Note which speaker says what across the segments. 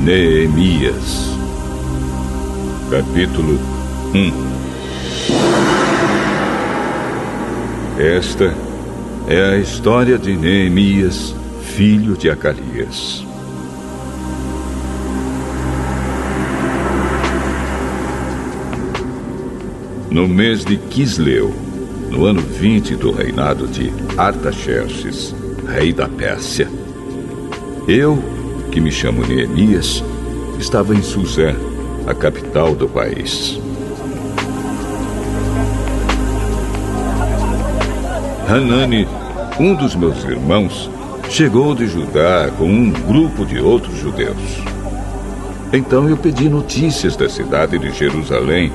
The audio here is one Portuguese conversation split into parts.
Speaker 1: Neemias. Capítulo 1. Esta é a história de Neemias, filho de Acalias. No mês de Quisleu, no ano 20 do reinado de Artaxerxes, rei da Pérsia, eu, que me chamo Neemias, estava em Suzã, a capital do país. Hanani, um dos meus irmãos, chegou de Judá com um grupo de outros judeus. Então eu pedi notícias da cidade de Jerusalém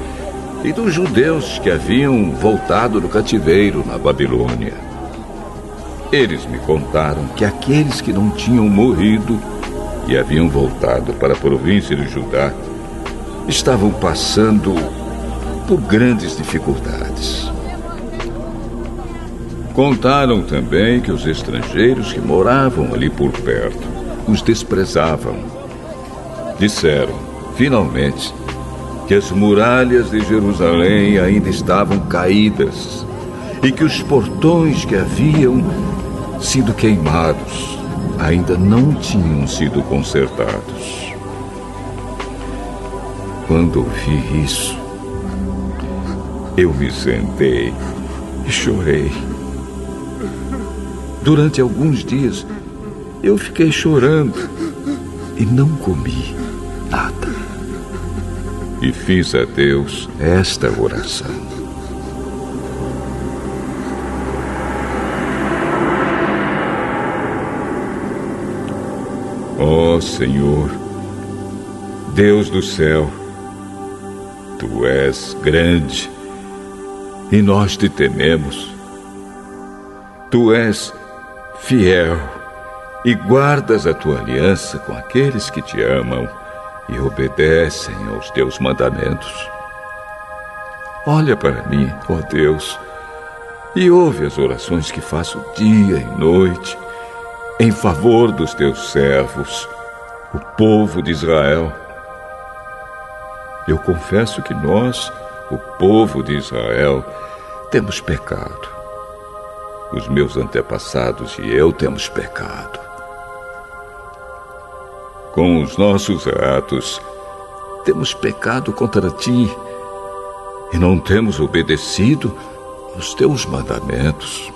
Speaker 1: e dos judeus que haviam voltado do cativeiro na Babilônia. Eles me contaram que aqueles que não tinham morrido e haviam voltado para a província de Judá estavam passando por grandes dificuldades. Contaram também que os estrangeiros que moravam ali por perto os desprezavam. Disseram, finalmente, que as muralhas de Jerusalém ainda estavam caídas e que os portões que haviam sido queimados ainda não tinham sido consertados. Quando ouvi isso, eu me sentei e chorei. Durante alguns dias, eu fiquei chorando e não comi nada. E fiz a Deus esta oração: Ó Senhor, Deus do céu, Tu és grande e nós te tememos. Tu és fiel e guardas a Tua aliança com aqueles que te amam e obedecem aos Teus mandamentos. Olha para mim, ó Deus, e ouve as orações que faço dia e noite em favor dos Teus servos, o povo de Israel. Eu confesso que nós, o povo de Israel, temos pecado. Os meus antepassados e eu temos pecado. Com os nossos atos, temos pecado contra Ti e não temos obedecido aos Teus mandamentos.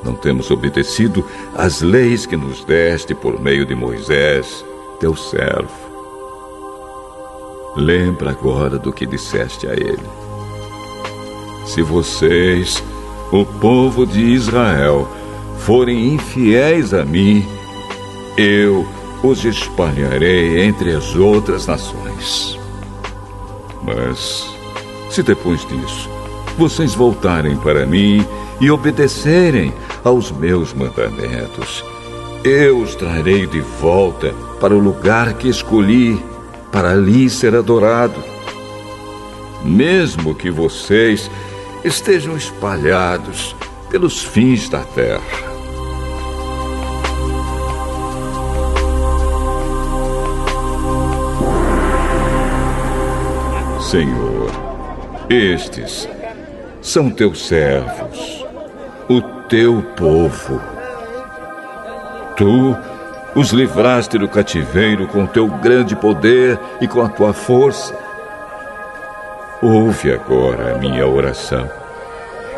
Speaker 1: Não temos obedecido às leis que nos deste por meio de Moisés, Teu servo. Lembra agora do que disseste a ele: se vocês, o povo de Israel, forem infiéis a mim, eu os espalharei entre as outras nações. Mas, se depois disso vocês voltarem para mim e obedecerem aos meus mandamentos, eu os trarei de volta para o lugar que escolhi, para ali ser adorado. Mesmo que vocês estejam espalhados pelos fins da terra. Senhor, estes são Teus servos, o Teu povo. Tu os livraste do cativeiro com Teu grande poder e com a Tua força. Ouve agora a minha oração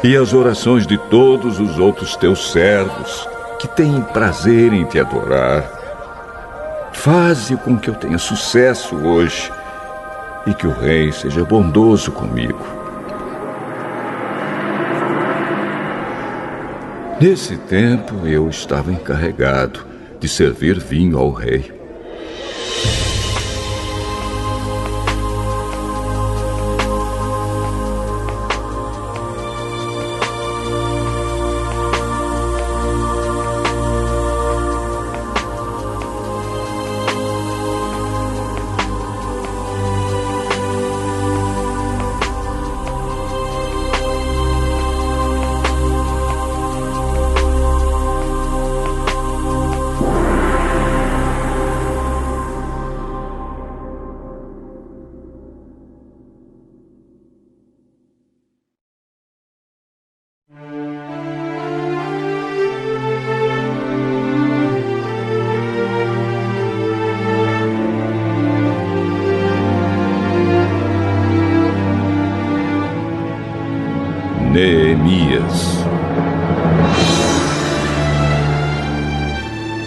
Speaker 1: e as orações de todos os outros Teus servos que têm prazer em Te adorar. Faze com que eu tenha sucesso hoje e que o Rei seja bondoso comigo. Nesse tempo, eu estava encarregado de servir vinho ao rei.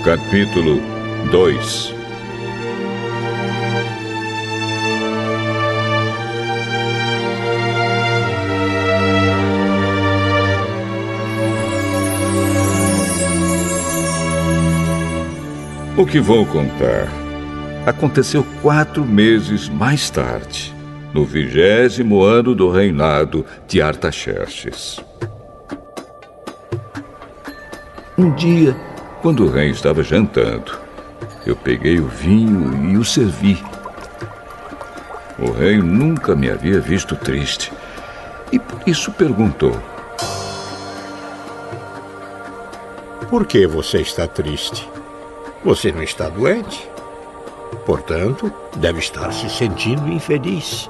Speaker 1: Capítulo 2. O que vou contar aconteceu 4 meses mais tarde, no 20º ano do reinado de Artaxerxes. Um dia, quando o rei estava jantando, eu peguei o vinho e o servi. O rei nunca me havia visto triste e por isso perguntou:
Speaker 2: Por que você está triste? Você não está doente. Portanto, deve estar se sentindo infeliz.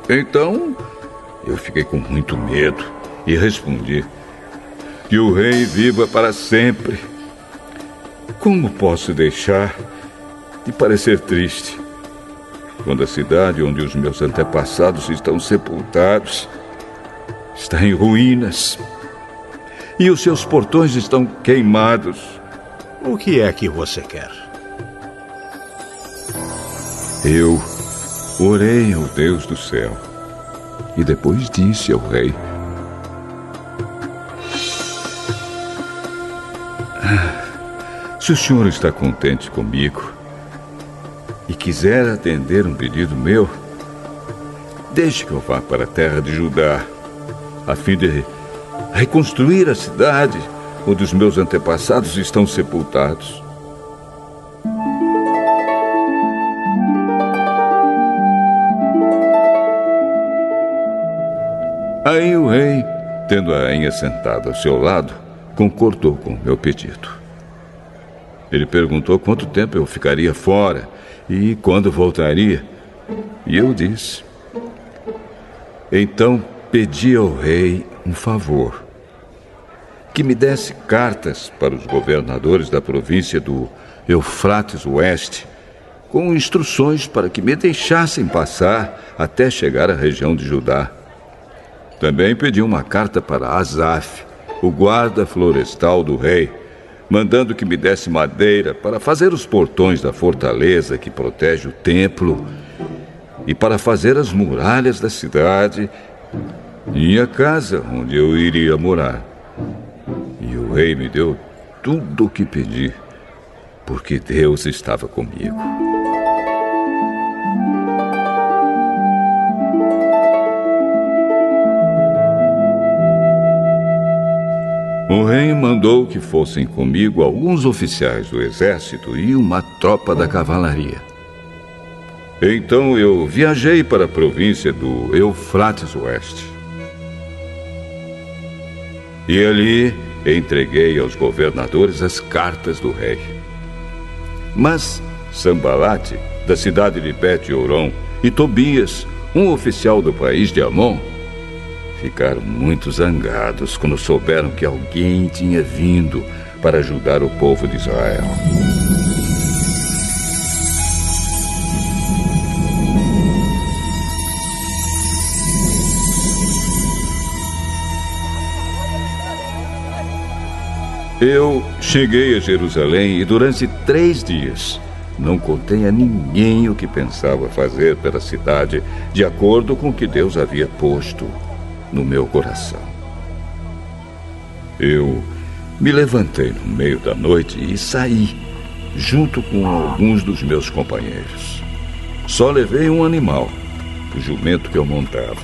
Speaker 1: Então, eu fiquei com muito medo e respondi: que o rei viva para sempre. Como posso deixar de parecer triste quando a cidade onde os meus antepassados estão sepultados está em ruínas e os seus portões estão queimados?
Speaker 2: O que é que você quer?
Speaker 1: Eu orei ao Deus do céu e depois disse ao rei: se o senhor está contente comigo e quiser atender um pedido meu, deixe que eu vá para a terra de Judá, a fim de reconstruir a cidade onde os meus antepassados estão sepultados. Aí o rei, tendo a rainha sentada ao seu lado, concordou com o meu pedido. Ele perguntou quanto tempo eu ficaria fora e quando voltaria. E eu disse. Então pedi ao rei um favor: que me desse cartas para os governadores da província do Eufrates Oeste, com instruções para que me deixassem passar até chegar à região de Judá. Também pedi uma carta para Asaf, o guarda florestal do rei, mandando que me desse madeira para fazer os portões da fortaleza que protege o templo e para fazer as muralhas da cidade e a casa onde eu iria morar. E o rei me deu tudo o que pedi, porque Deus estava comigo. O rei mandou que fossem comigo alguns oficiais do exército e uma tropa da cavalaria. Então eu viajei para a província do Eufrates Oeste. E ali entreguei aos governadores as cartas do rei. Mas Sambalate, da cidade de Bet-Horon, e Tobias, um oficial do país de Amon, ficaram muito zangados quando souberam que alguém tinha vindo para ajudar o povo de Israel. Eu cheguei a Jerusalém e durante 3 dias não contei a ninguém o que pensava fazer pela cidade, de acordo com o que Deus havia posto no meu coração. Eu me levantei no meio da noite e saí, junto com alguns dos meus companheiros. Só levei um animal, o jumento que eu montava.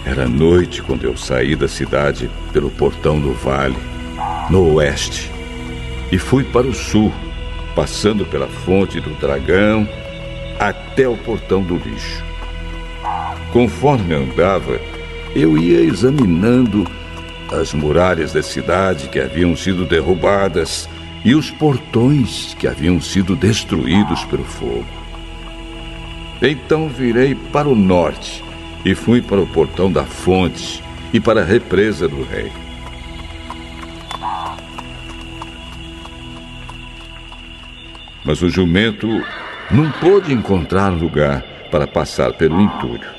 Speaker 1: Era noite quando eu saí da cidade pelo portão do vale, no oeste, e fui para o sul, passando pela fonte do dragão até o portão do lixo. Conforme andava, eu ia examinando as muralhas da cidade que haviam sido derrubadas e os portões que haviam sido destruídos pelo fogo. Então virei para o norte e fui para o portão da fonte e para a represa do rei. Mas o jumento não pôde encontrar lugar para passar pelo entulho.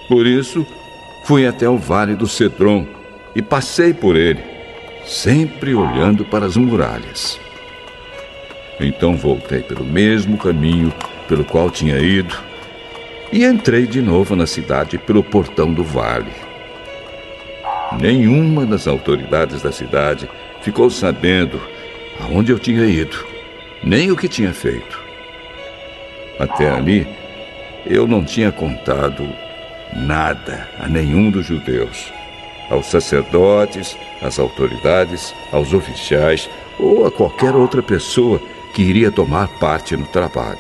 Speaker 1: Por isso, fui até o vale do Cedron e passei por ele, sempre olhando para as muralhas. Então voltei pelo mesmo caminho pelo qual tinha ido e entrei de novo na cidade pelo portão do vale. Nenhuma das autoridades da cidade ficou sabendo aonde eu tinha ido, nem o que tinha feito. Até ali, eu não tinha contado nada a nenhum dos judeus, aos sacerdotes, às autoridades, aos oficiais ou a qualquer outra pessoa que iria tomar parte no trabalho.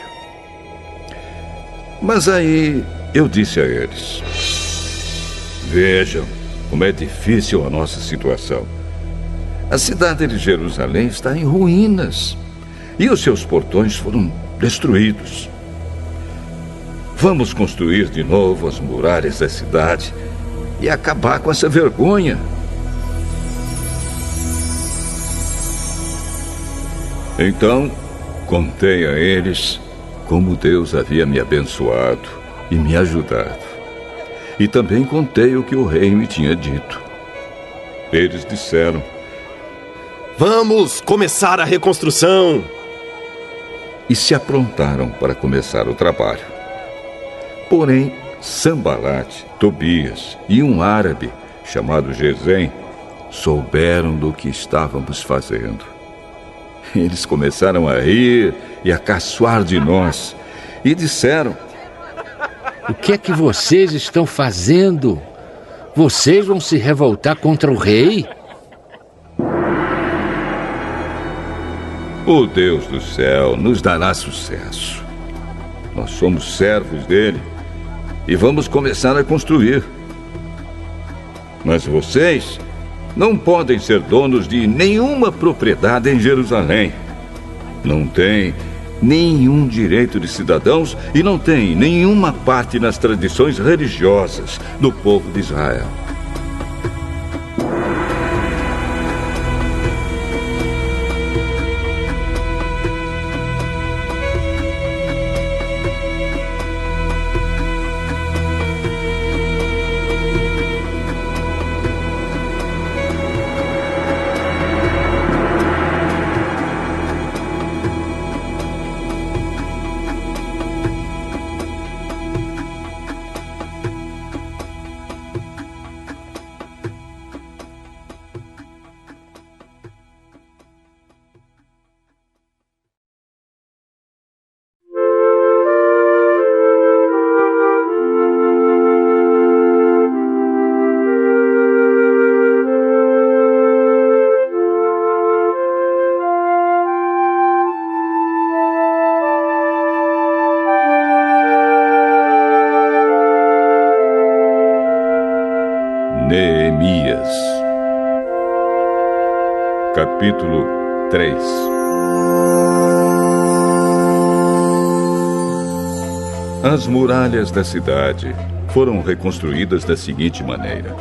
Speaker 1: Mas aí eu disse a eles: vejam como é difícil a nossa situação. A cidade de Jerusalém está em ruínas e os seus portões foram destruídos. Vamos construir de novo as muralhas da cidade e acabar com essa vergonha. Então, contei a eles como Deus havia me abençoado e me ajudado. E também contei o que o rei me tinha dito. Eles disseram:
Speaker 3: vamos começar a reconstrução!
Speaker 1: E se aprontaram para começar o trabalho. Porém, Sambalate, Tobias e um árabe chamado Gesem souberam do que estávamos fazendo. Eles começaram a rir e a caçoar de nós e disseram:
Speaker 4: o que é que vocês estão fazendo? Vocês vão se revoltar contra o rei?
Speaker 1: O Deus do céu nos dará sucesso. Nós somos servos dele e vamos começar a construir. Mas vocês não podem ser donos de nenhuma propriedade em Jerusalém. Não têm nenhum direito de cidadãos e não têm nenhuma parte nas tradições religiosas do povo de Israel. Neemias, capítulo 3. As muralhas da cidade foram reconstruídas da seguinte maneira: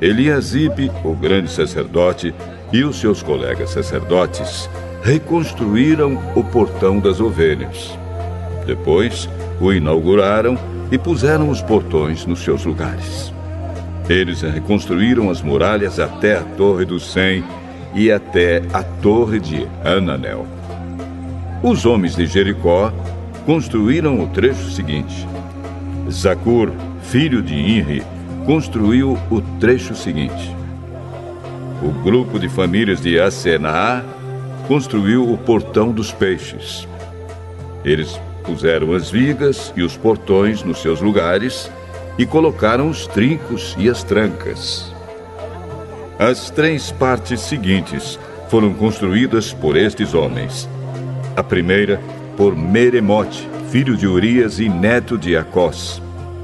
Speaker 1: Eliasibe, o grande sacerdote, e os seus colegas sacerdotes reconstruíram o portão das ovelhas. Depois, o inauguraram e puseram os portões nos seus lugares. Eles reconstruíram as muralhas até a Torre do Sem e até a Torre de Hananel. Os homens de Jericó construíram o trecho seguinte. Zacur, filho de Inri, construiu o trecho seguinte. O grupo de famílias de Asenaá construiu o Portão dos Peixes. Eles puseram as vigas e os portões nos seus lugares e colocaram os trincos e as trancas. As 3 partes seguintes foram construídas por estes homens. A primeira, por Meremote, filho de Urias e neto de Acós.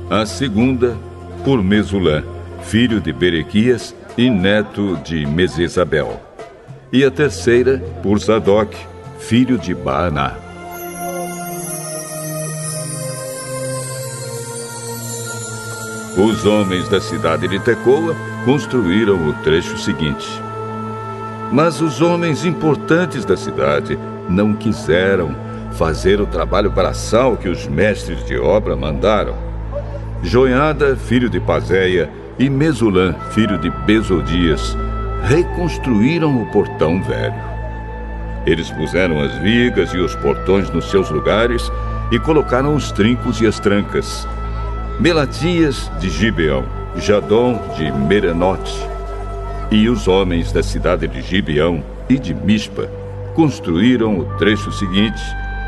Speaker 1: A segunda, por Mesulã, filho de Berequias e neto de Mesesabel. E a terceira, por Zadok, filho de Baaná. Os homens da cidade de Tecoa construíram o trecho seguinte. Mas os homens importantes da cidade não quiseram fazer o trabalho braçal que os mestres de obra mandaram. Joiada, filho de Pazéia, e Mesulã, filho de Besodias, reconstruíram o portão velho. Eles puseram as vigas e os portões nos seus lugares e colocaram os trincos e as trancas. Melatias de Gibeão, Jadom de Merenote e os homens da cidade de Gibeão e de Mispa construíram o trecho seguinte,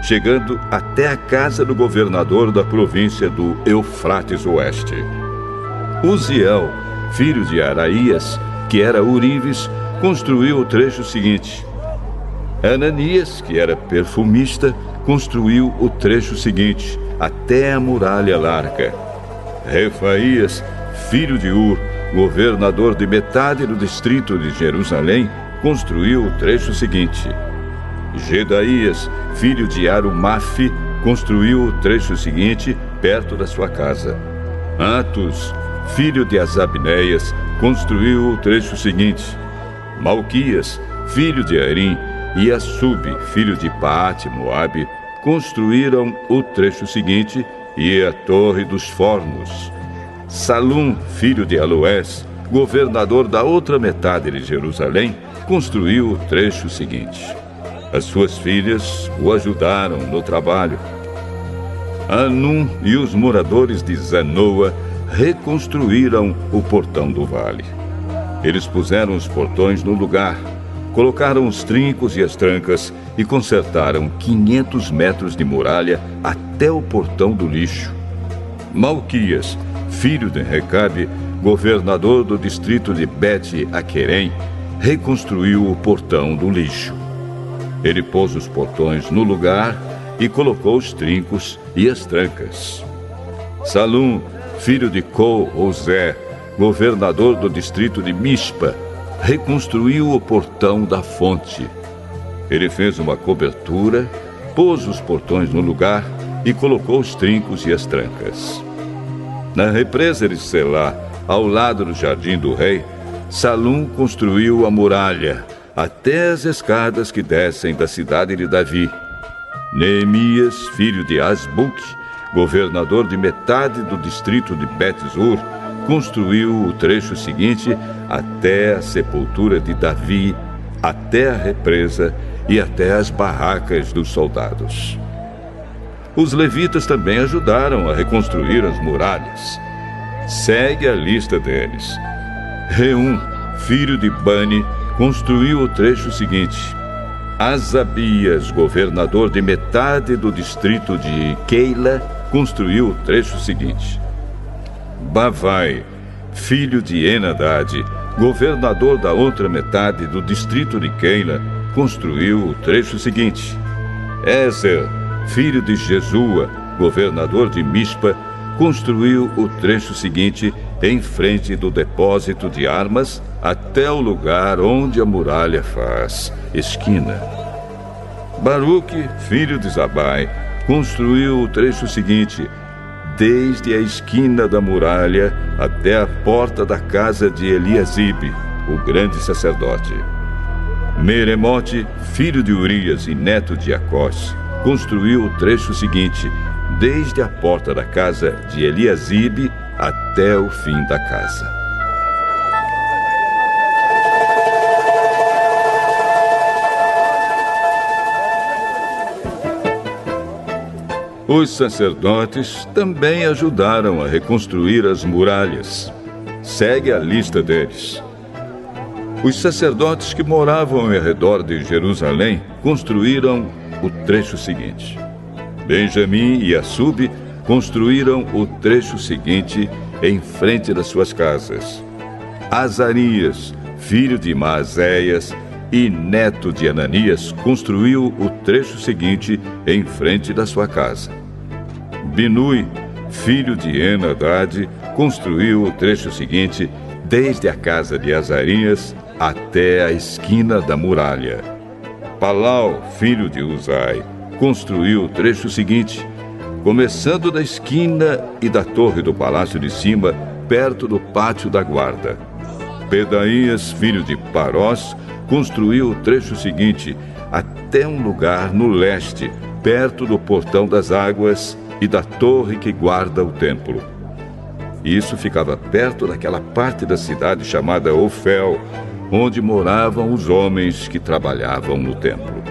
Speaker 1: chegando até a casa do governador da província do Eufrates Oeste. Uziel, filho de Araías, que era Urives, construiu o trecho seguinte. Ananias, que era perfumista, construiu o trecho seguinte, até a muralha larga. Refaías, filho de Ur, governador de metade do distrito de Jerusalém, construiu o trecho seguinte. Gedaías, filho de Arumafe, construiu o trecho seguinte, perto da sua casa. Atos, filho de Azabneias, construiu o trecho seguinte. Malquias, filho de Arim, e Assub, filho de Paate-Moabe, construíram o trecho seguinte e a Torre dos Fornos. Salum, filho de Aloés, governador da outra metade de Jerusalém, construiu o trecho seguinte. As suas filhas o ajudaram no trabalho. Anum e os moradores de Zanoa reconstruíram o portão do vale. Eles puseram os portões no lugar, colocaram os trincos e as trancas e consertaram 500 metros de muralha até o portão do lixo. Malquias, filho de Recabe, governador do distrito de Bet-Aquerem, reconstruiu o portão do lixo. Ele pôs os portões no lugar e colocou os trincos e as trancas. Salum, filho de Col-Ozé, governador do distrito de Mispa, reconstruiu o portão da fonte. Ele fez uma cobertura, pôs os portões no lugar e colocou os trincos e as trancas. Na represa de Selá, ao lado do jardim do rei, Salum construiu a muralha, até as escadas que descem da cidade de Davi. Neemias, filho de Asbuque, governador de metade do distrito de Bet-Zur, construiu o trecho seguinte até a sepultura de Davi, até a represa e até as barracas dos soldados. Os levitas também ajudaram a reconstruir as muralhas. Segue a lista deles. Reum, filho de Bani, construiu o trecho seguinte. Asabias, governador de metade do distrito de Keila, construiu o trecho seguinte. Bavai, filho de Enadade, governador da outra metade do distrito de Keila, construiu o trecho seguinte. Ezer, filho de Jesua, governador de Mispa, construiu o trecho seguinte em frente do depósito de armas até o lugar onde a muralha faz esquina. Baruque, filho de Zabai, construiu o trecho seguinte, desde a esquina da muralha até a porta da casa de Eliasibe, o grande sacerdote. Meremote, filho de Urias e neto de Acós, construiu o trecho seguinte, desde a porta da casa de Eliasibe até o fim da casa. Os sacerdotes também ajudaram a reconstruir as muralhas. Segue a lista deles. Os sacerdotes que moravam ao redor de Jerusalém construíram o trecho seguinte. Benjamim e Assub construíram o trecho seguinte em frente das suas casas. Azarias, filho de Maazéias e neto de Ananias, construiu o trecho seguinte em frente da sua casa. Binui, filho de Enadade, construiu o trecho seguinte desde a casa de Azarias até a esquina da muralha. Palau, filho de Uzai, construiu o trecho seguinte, começando da esquina e da torre do palácio de cima, perto do pátio da guarda. Pedaías, filho de Parós, construiu o trecho seguinte até um lugar no leste, perto do portão das águas e da torre que guarda o templo. Isso ficava perto daquela parte da cidade chamada Ofel, onde moravam os homens que trabalhavam no templo.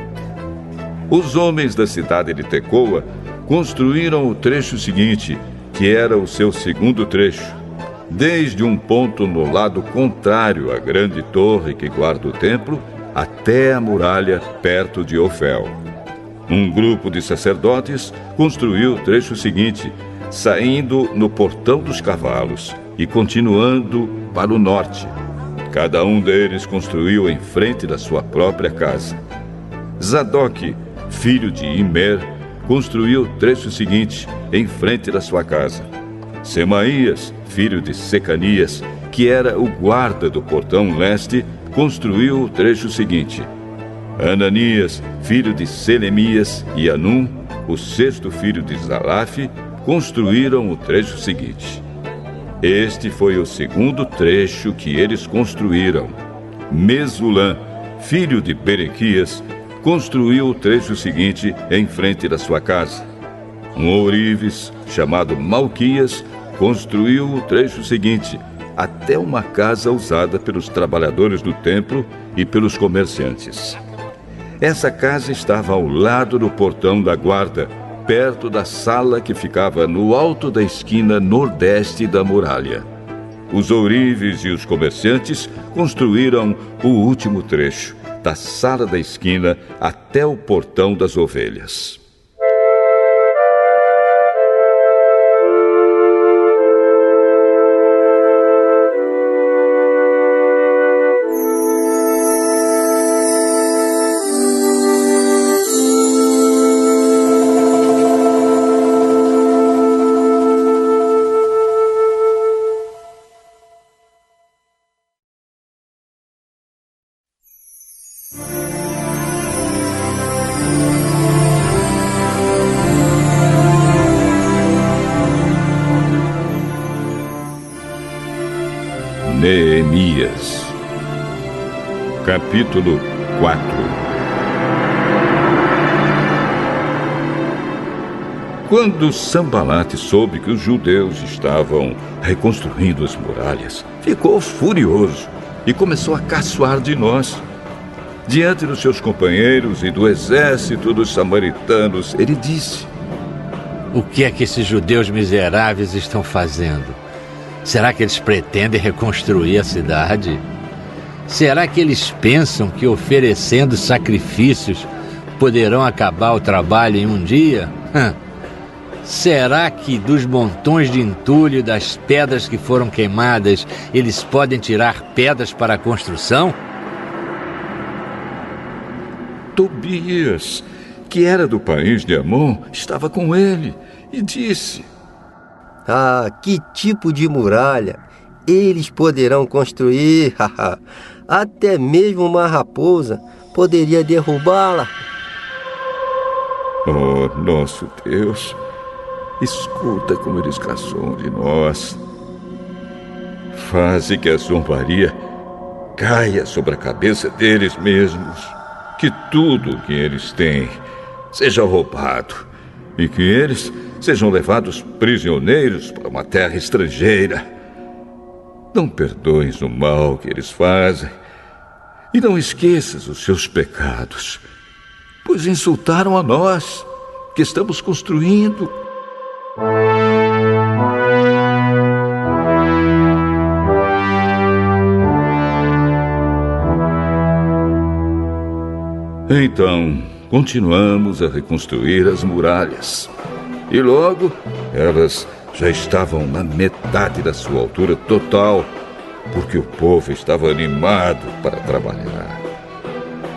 Speaker 1: Os homens da cidade de Tecoa construíram o trecho seguinte, que era o seu segundo trecho, desde um ponto no lado contrário à grande torre que guarda o templo, até a muralha perto de Ofel. Um grupo de sacerdotes construiu o trecho seguinte, saindo no Portão dos Cavalos e continuando para o norte. Cada um deles construiu em frente da sua própria casa. Zadok, filho de Imer, construiu o trecho seguinte, em frente da sua casa. Semaías, filho de Secanias, que era o guarda do portão leste, construiu o trecho seguinte. Ananias, filho de Selemias, e Anum, o sexto filho de Zalaf, construíram o trecho seguinte. Este foi o segundo trecho que eles construíram. Mesulã, filho de Berequias, construiu o trecho seguinte em frente da sua casa. Um ourives, chamado Malquias, construiu o trecho seguinte, até uma casa usada pelos trabalhadores do templo e pelos comerciantes. Essa casa estava ao lado do portão da guarda, perto da sala que ficava no alto da esquina nordeste da muralha. Os ourives e os comerciantes construíram o último trecho, da sala da esquina até o portão das ovelhas. Neemias, capítulo 4. Quando Sambalate soube que os judeus estavam reconstruindo as muralhas, ficou furioso e começou a caçoar de nós. Diante dos seus companheiros e do exército dos samaritanos, ele disse:
Speaker 4: O que é que esses judeus miseráveis estão fazendo? Será que eles pretendem reconstruir a cidade? Será que eles pensam que oferecendo sacrifícios poderão acabar o trabalho em um dia? Será que dos montões de entulho e das pedras que foram queimadas, eles podem tirar pedras para a construção?
Speaker 1: Tobias, que era do país de Amon, estava com ele e disse:
Speaker 5: Ah, que tipo de muralha eles poderão construir? Até mesmo uma raposa poderia derrubá-la.
Speaker 1: Oh, nosso Deus, escuta como eles caçam de nós. Faze que a zombaria caia sobre a cabeça deles mesmos. Que tudo o que eles têm seja roubado e que eles sejam levados prisioneiros para uma terra estrangeira. Não perdoes o mal que eles fazem e não esqueças os seus pecados, pois insultaram a nós que estamos construindo. Então, continuamos a reconstruir as muralhas. E logo, elas já estavam na metade da sua altura total, porque o povo estava animado para trabalhar.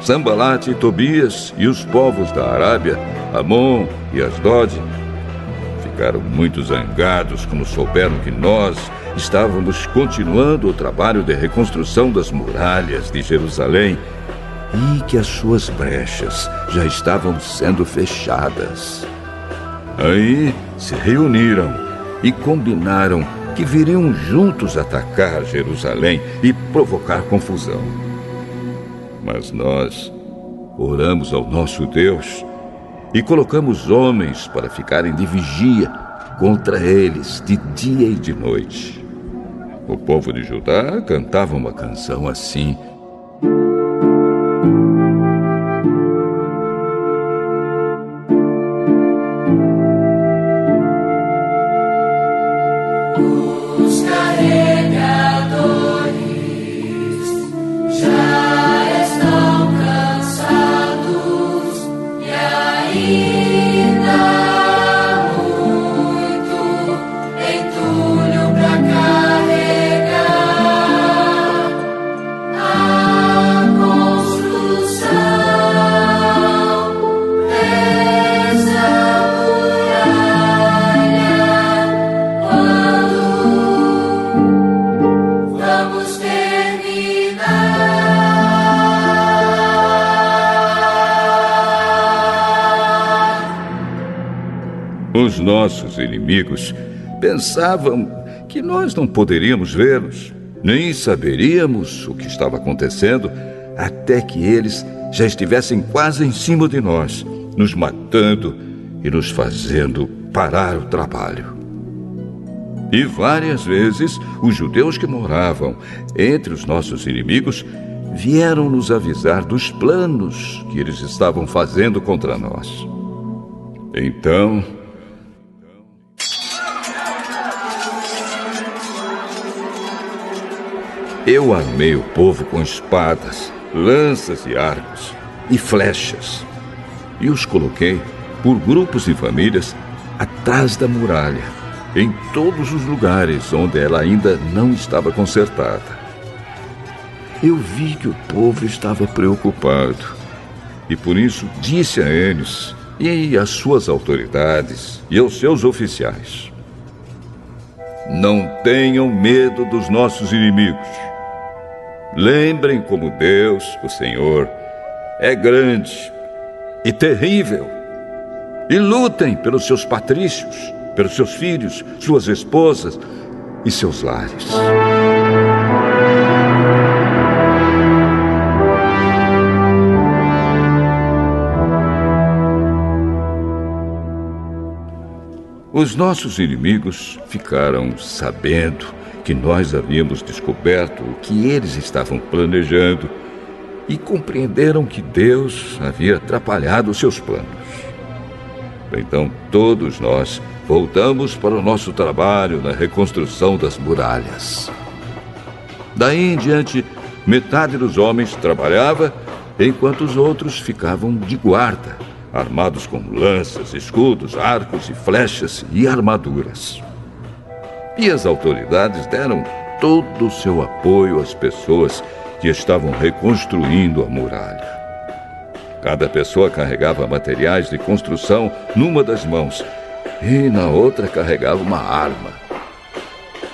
Speaker 1: Sambalate e Tobias e os povos da Arábia, Amon e Asdod, ficaram muito zangados quando souberam que nós estávamos continuando o trabalho de reconstrução das muralhas de Jerusalém e que as suas brechas já estavam sendo fechadas. Aí se reuniram e combinaram que viriam juntos atacar Jerusalém e provocar confusão. Mas nós oramos ao nosso Deus e colocamos homens para ficarem de vigia contra eles de dia e de noite. O povo de Judá cantava uma canção assim:
Speaker 6: Os carregadores já estão cansados e ainda há muito entulho para carregar. A construção dessa muralha, quando vamos terminar?
Speaker 1: Os nossos inimigos pensavam que nós não poderíamos vê-los, nem saberíamos o que estava acontecendo até que eles já estivessem quase em cima de nós, nos matando e nos fazendo parar o trabalho. E várias vezes os judeus que moravam entre os nossos inimigos vieram nos avisar dos planos que eles estavam fazendo contra nós. Então, eu armei o povo com espadas, lanças e arcos e flechas, e os coloquei por grupos e famílias atrás da muralha, em todos os lugares onde ela ainda não estava consertada. Eu vi que o povo estava preocupado, e por isso disse a eles e às suas autoridades e aos seus oficiais: não tenham medo dos nossos inimigos. Lembrem como Deus, o Senhor, é grande e terrível. E lutem pelos seus patrícios, pelos seus filhos, suas esposas e seus lares. Os nossos inimigos ficaram sabendo que nós havíamos descoberto o que eles estavam planejando e compreenderam que Deus havia atrapalhado os seus planos. Então todos nós voltamos para o nosso trabalho na reconstrução das muralhas. Daí em diante, metade dos homens trabalhava, enquanto os outros ficavam de guarda, armados com lanças, escudos, arcos e flechas e armaduras. E as autoridades deram todo o seu apoio às pessoas que estavam reconstruindo a muralha. Cada pessoa carregava materiais de construção numa das mãos e na outra carregava uma arma.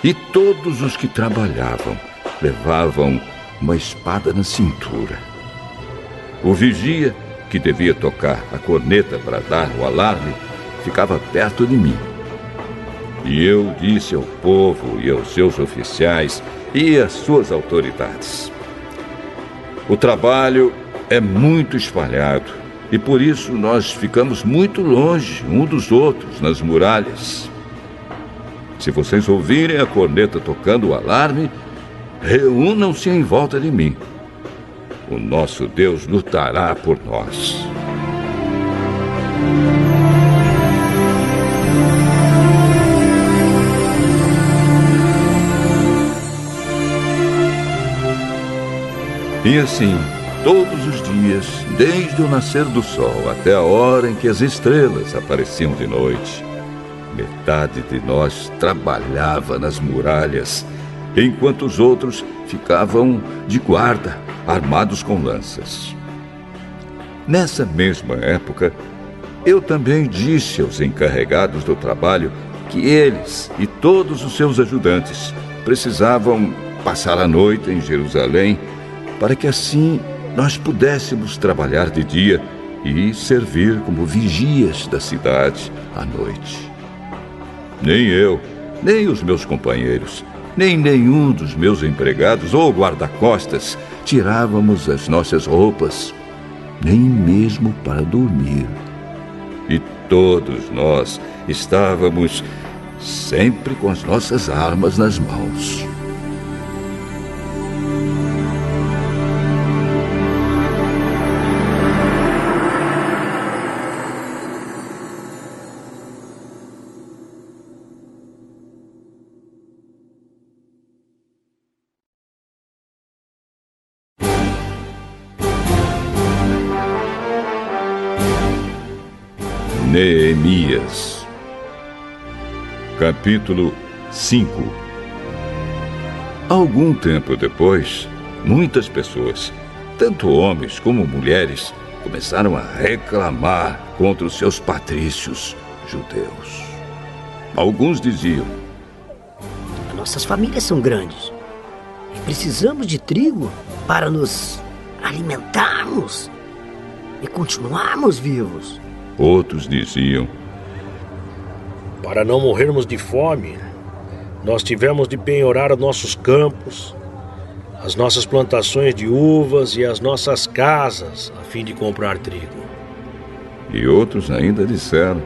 Speaker 1: E todos os que trabalhavam levavam uma espada na cintura. O vigia, que devia tocar a corneta para dar o alarme, ficava perto de mim. E eu disse ao povo e aos seus oficiais e às suas autoridades: o trabalho é muito espalhado e por isso nós ficamos muito longe um dos outros nas muralhas. Se vocês ouvirem a corneta tocando o alarme, reúnam-se em volta de mim. O nosso Deus lutará por nós. E assim, todos os dias, desde o nascer do sol até a hora em que as estrelas apareciam de noite, metade de nós trabalhava nas muralhas, enquanto os outros ficavam de guarda, armados com lanças. Nessa mesma época, eu também disse aos encarregados do trabalho que eles e todos os seus ajudantes precisavam passar a noite em Jerusalém, para que assim nós pudéssemos trabalhar de dia e servir como vigias da cidade à noite. Nem eu, nem os meus companheiros, nem nenhum dos meus empregados ou guarda-costas tirávamos as nossas roupas, nem mesmo para dormir. E todos nós estávamos sempre com as nossas armas nas mãos. Neemias. Capítulo 5. Algum tempo depois, muitas pessoas, tanto homens como mulheres, começaram a reclamar contra os seus patrícios judeus. Alguns diziam:
Speaker 7: nossas famílias são grandes e precisamos de trigo para nos alimentarmos e continuarmos vivos.
Speaker 1: Outros diziam:
Speaker 2: para não morrermos de fome, nós tivemos de penhorar nossos campos, as nossas plantações de uvas e as nossas casas, a fim de comprar trigo.
Speaker 1: E outros ainda disseram: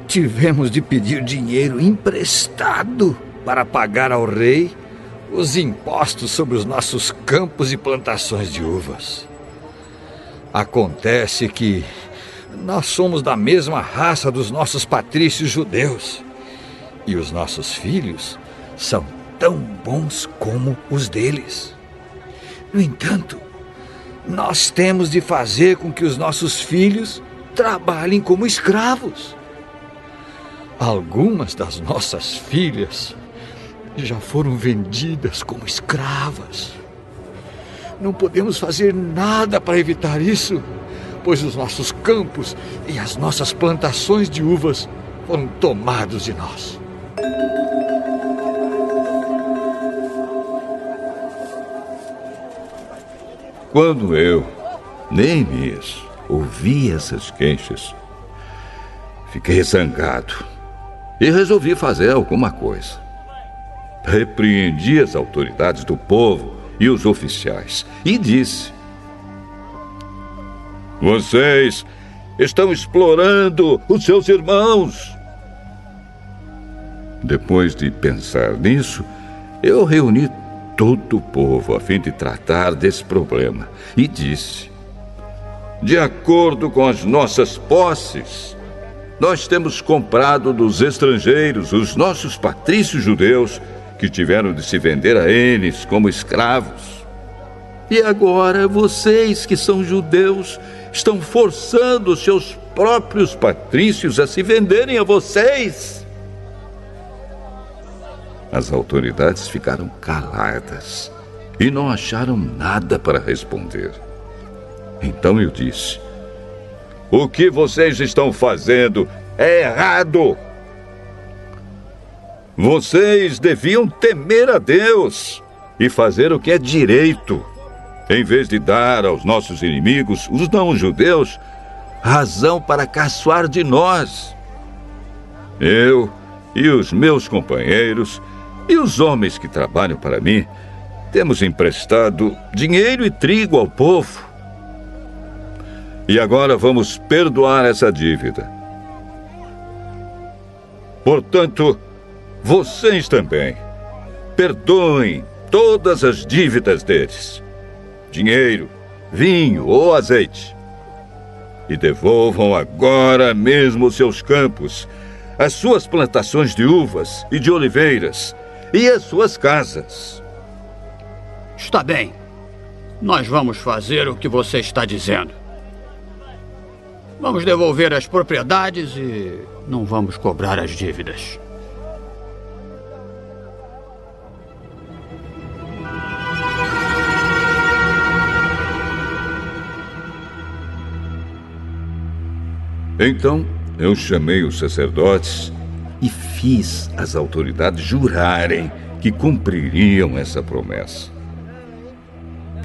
Speaker 8: tivemos de pedir dinheiro emprestado para pagar ao rei os impostos sobre os nossos campos e plantações de uvas. Acontece que nós somos da mesma raça dos nossos patrícios judeus e os nossos filhos são tão bons como os deles. No entanto, nós temos de fazer com que os nossos filhos trabalhem como escravos. Algumas das nossas filhas já foram vendidas como escravas. Não podemos fazer nada para evitar isso, pois os nossos campos e as nossas plantações de uvas foram tomados de nós.
Speaker 1: Quando eu, Neemias, ouvi essas queixas, fiquei zangado e resolvi fazer alguma coisa. Repreendi as autoridades do povo e os oficiais e disse: vocês estão explorando os seus irmãos. Depois de pensar nisso, eu reuni todo o povo a fim de tratar desse problema e disse: de acordo com as nossas posses, nós temos comprado dos estrangeiros os nossos patrícios judeus que tiveram de se vender a eles como escravos. E agora vocês que são judeus estão forçando os seus próprios patrícios a se venderem a vocês. As autoridades ficaram caladas e não acharam nada para responder. Então eu disse: o que vocês estão fazendo é errado. Vocês deviam temer a Deus e fazer o que é direito, em vez de dar aos nossos inimigos, os não-judeus, razão para caçoar de nós. Eu e os meus companheiros e os homens que trabalham para mim temos emprestado dinheiro e trigo ao povo. E agora vamos perdoar essa dívida. Portanto, vocês também perdoem todas as dívidas deles, dinheiro, vinho ou azeite, e devolvam agora mesmo os seus campos, as suas plantações de uvas e de oliveiras e as suas casas.
Speaker 9: Está bem. Nós vamos fazer o que você está dizendo. Vamos devolver as propriedades e não vamos cobrar as dívidas.
Speaker 1: Então eu chamei os sacerdotes e fiz as autoridades jurarem que cumpririam essa promessa.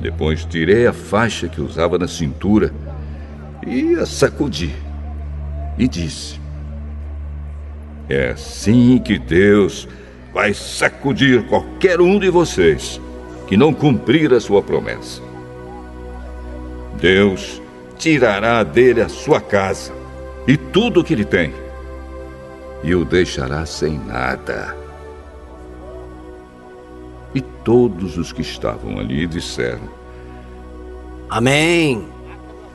Speaker 1: Depois tirei a faixa que usava na cintura e a sacudi e disse: é assim que Deus vai sacudir qualquer um de vocês que não cumprir a sua promessa. Deus tirará dele a sua casa e tudo o que ele tem, e o deixará sem nada. E todos os que estavam ali disseram:
Speaker 7: Amém.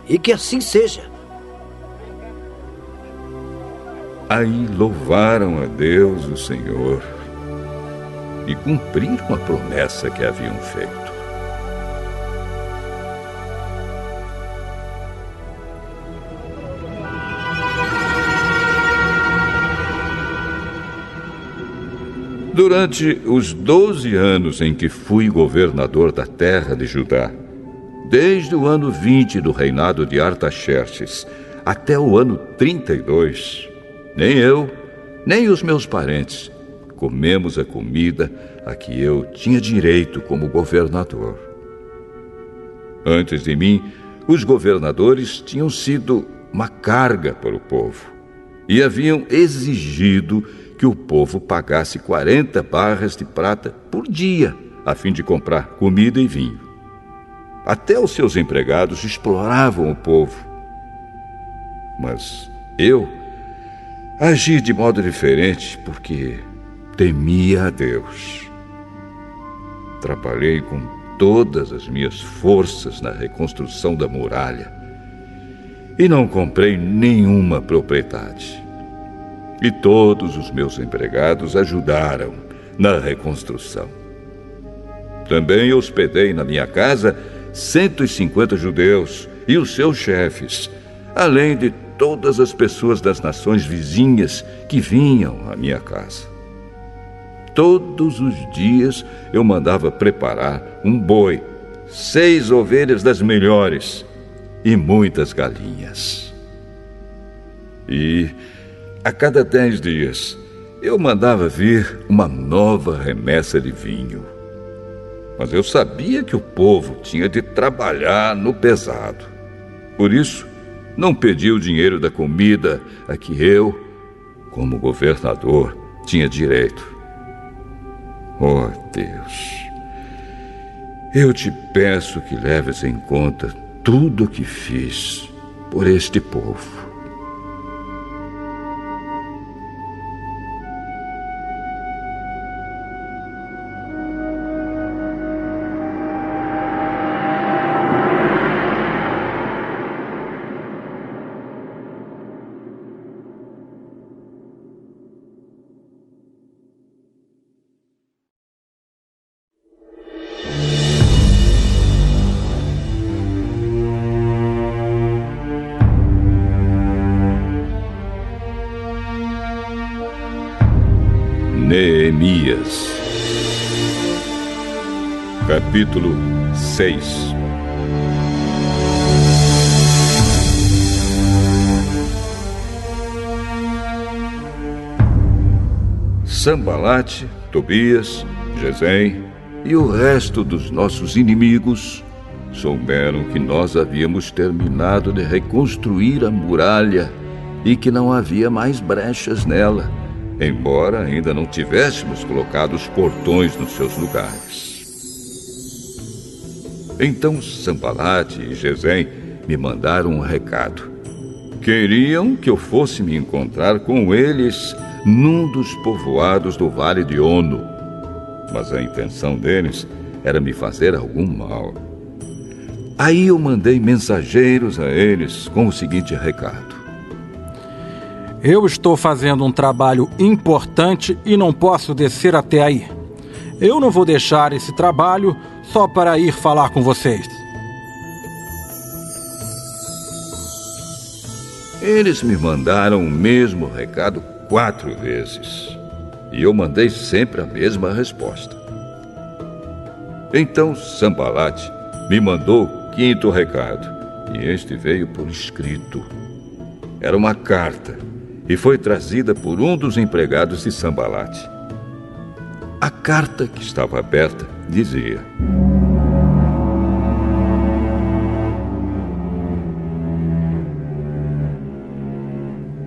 Speaker 7: E que assim seja.
Speaker 1: Aí louvaram a Deus, o Senhor, e cumpriram a promessa que haviam feito. Durante os 12 anos em que fui governador da terra de Judá, desde o ano 20 do reinado de Artaxerxes até o ano 32, nem eu, nem os meus parentes comemos a comida a que eu tinha direito como governador. Antes de mim, os governadores tinham sido uma carga para o povo e haviam exigido que o povo pagasse 40 barras de prata por dia, a fim de comprar comida e vinho. Até os seus empregados exploravam o povo. Mas eu agi de modo diferente porque temia a Deus. Trabalhei com todas as minhas forças na reconstrução da muralha e não comprei nenhuma propriedade. E todos os meus empregados ajudaram na reconstrução. Também hospedei na minha casa 150 judeus e os seus chefes, além de todas as pessoas das nações vizinhas que vinham à minha casa. Todos os dias eu mandava preparar um boi, 6 ovelhas das melhores e muitas galinhas. E a cada 10 dias eu mandava vir uma nova remessa de vinho. Mas eu sabia que o povo tinha de trabalhar no pesado. Por isso, não pedi o dinheiro da comida a que eu, como governador, tinha direito. Oh, Deus, eu te peço que leves em conta tudo o que fiz por este povo. Neemias, capítulo 6. Sambalate, Tobias, Gesem e o resto dos nossos inimigos souberam que nós havíamos terminado de reconstruir a muralha e que não havia mais brechas nela, embora ainda não tivéssemos colocado os portões nos seus lugares. Então Sambalate e Gesem me mandaram um recado. Queriam que eu fosse me encontrar com eles num dos povoados do Vale de Ono, mas a intenção deles era me fazer algum mal. Aí eu mandei mensageiros a eles com o seguinte recado:
Speaker 10: eu estou fazendo um trabalho importante e não posso descer até aí. Eu não vou deixar esse trabalho só para ir falar com vocês.
Speaker 1: Eles me mandaram o mesmo recado 4 vezes. E eu mandei sempre a mesma resposta. Então Sambalate me mandou o 5º recado. E este veio por escrito. Era uma carta e foi trazida por um dos empregados de Sambalate. A carta, que estava aberta, dizia: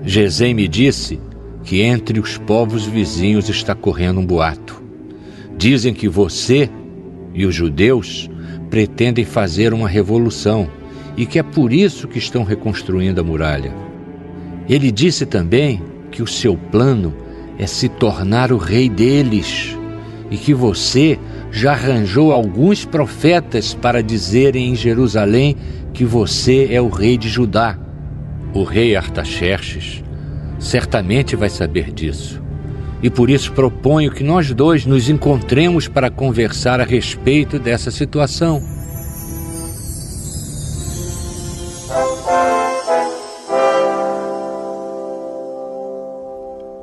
Speaker 4: Gesem me disse que entre os povos vizinhos está correndo um boato. Dizem que você e os judeus pretendem fazer uma revolução e que é por isso que estão reconstruindo a muralha. Ele disse também que o seu plano é se tornar o rei deles e que você já arranjou alguns profetas para dizerem em Jerusalém que você é o rei de Judá. O rei Artaxerxes certamente vai saber disso. E por isso proponho que nós dois nos encontremos para conversar a respeito dessa situação.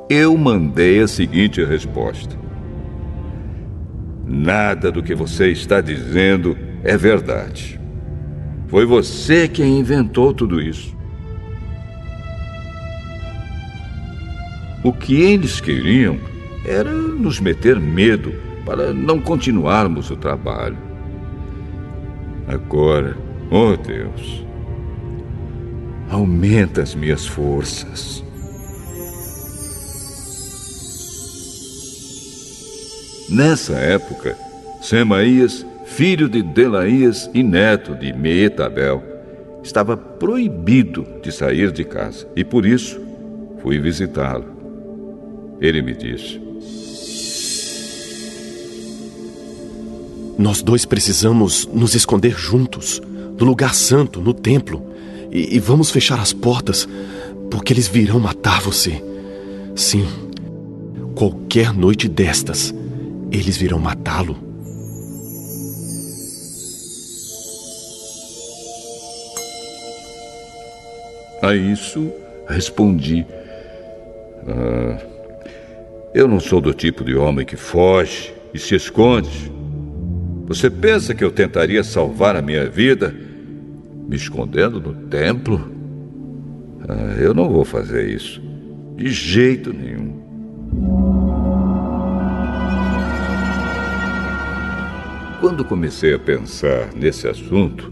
Speaker 1: Eu mandei a seguinte resposta: Nada do que você está dizendo é verdade. Foi você quem inventou tudo isso. O que eles queriam era nos meter medo para não continuarmos o trabalho. Agora, oh Deus, aumenta as minhas forças. Nessa época, Semaías, filho de Delaías e neto de Meetabel, estava proibido de sair de casa e por isso fui visitá-lo. Ele me disse:
Speaker 3: Nós dois precisamos nos esconder juntos, no lugar santo, no templo, e vamos fechar as portas, porque eles virão matar você. Sim, qualquer noite destas, eles virão matá-lo.
Speaker 1: A isso respondi: eu não sou do tipo de homem que foge e se esconde. Você pensa que eu tentaria salvar a minha vida me escondendo no templo? Eu não vou fazer isso, de jeito nenhum. Quando comecei a pensar nesse assunto,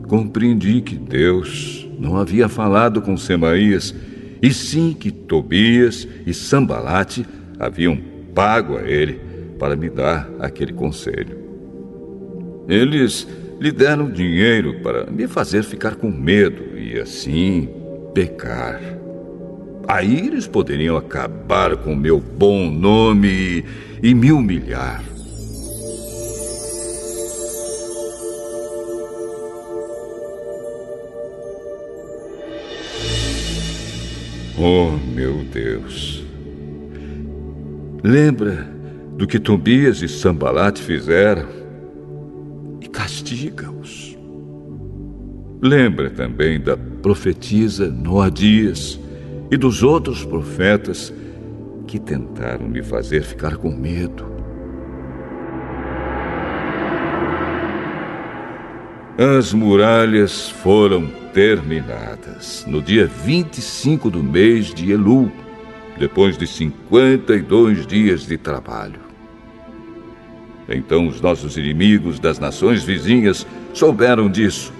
Speaker 1: compreendi que Deus não havia falado com Semaías, e sim que Tobias e Sambalate haviam pago a ele para me dar aquele conselho. Eles lhe deram dinheiro para me fazer ficar com medo e, assim, pecar. Aí eles poderiam acabar com o meu bom nome e me humilhar. Oh, meu Deus! Lembra do que Tobias e Sambalate fizeram e castiga-os. Lembra também da profetisa Noadias e dos outros profetas que tentaram me fazer ficar com medo. As muralhas foram terminadas no dia 25 do mês de Elul, depois de 52 dias de trabalho. Então os nossos inimigos das nações vizinhas souberam disso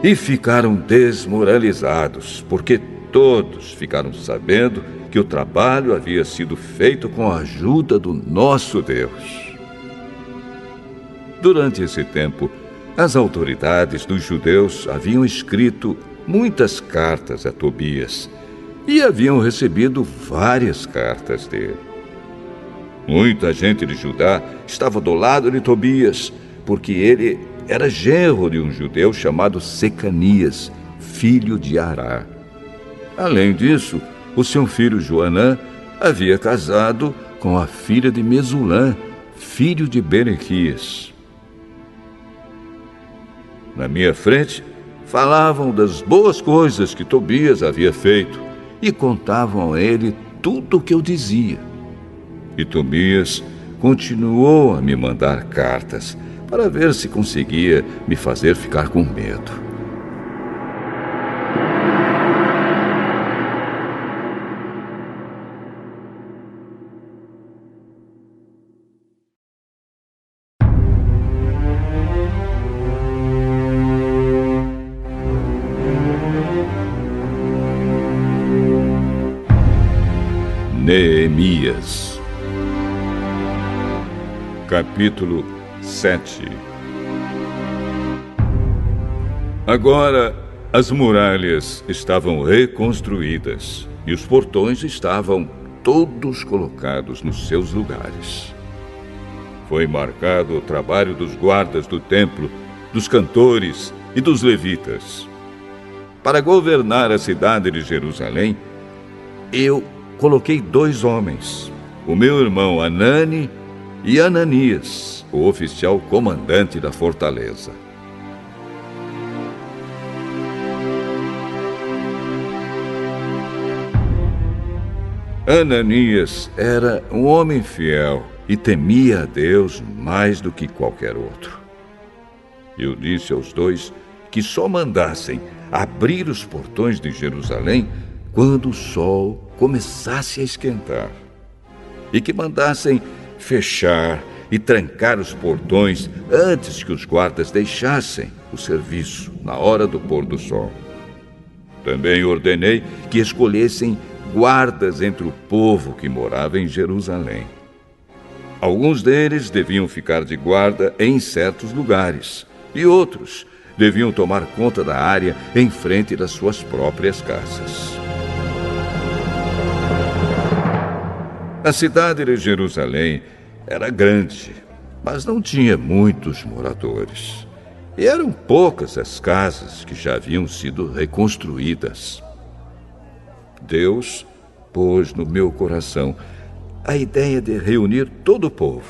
Speaker 1: e ficaram desmoralizados, porque todos ficaram sabendo que o trabalho havia sido feito com a ajuda do nosso Deus. Durante esse tempo, as autoridades dos judeus haviam escrito muitas cartas a Tobias e haviam recebido várias cartas dele. Muita gente de Judá estava do lado de Tobias, porque ele era genro de um judeu chamado Secanias, filho de Ará. Além disso, o seu filho Joanã havia casado com a filha de Mesulã, filho de Berequias. Na minha frente, falavam das boas coisas que Tobias havia feito e contavam a ele tudo o que eu dizia. E Tobias continuou a me mandar cartas para ver se conseguia me fazer ficar com medo. Neemias, capítulo 7. Agora as muralhas estavam reconstruídas e os portões estavam todos colocados nos seus lugares. Foi marcado o trabalho dos guardas do templo, dos cantores e dos levitas. Para governar a cidade de Jerusalém, eu coloquei 2 homens, o meu irmão Anani e Ananias, o oficial comandante da fortaleza. Ananias era um homem fiel e temia a Deus mais do que qualquer outro. Eu disse aos dois que só mandassem abrir os portões de Jerusalém quando o sol começasse a esquentar, e que mandassem fechar e trancar os portões antes que os guardas deixassem o serviço na hora do pôr do sol. Também ordenei que escolhessem guardas entre o povo que morava em Jerusalém. Alguns deles deviam ficar de guarda em certos lugares, e outros deviam tomar conta da área em frente das suas próprias casas. A cidade de Jerusalém era grande, mas não tinha muitos moradores. E eram poucas as casas que já haviam sido reconstruídas. Deus pôs no meu coração a ideia de reunir todo o povo,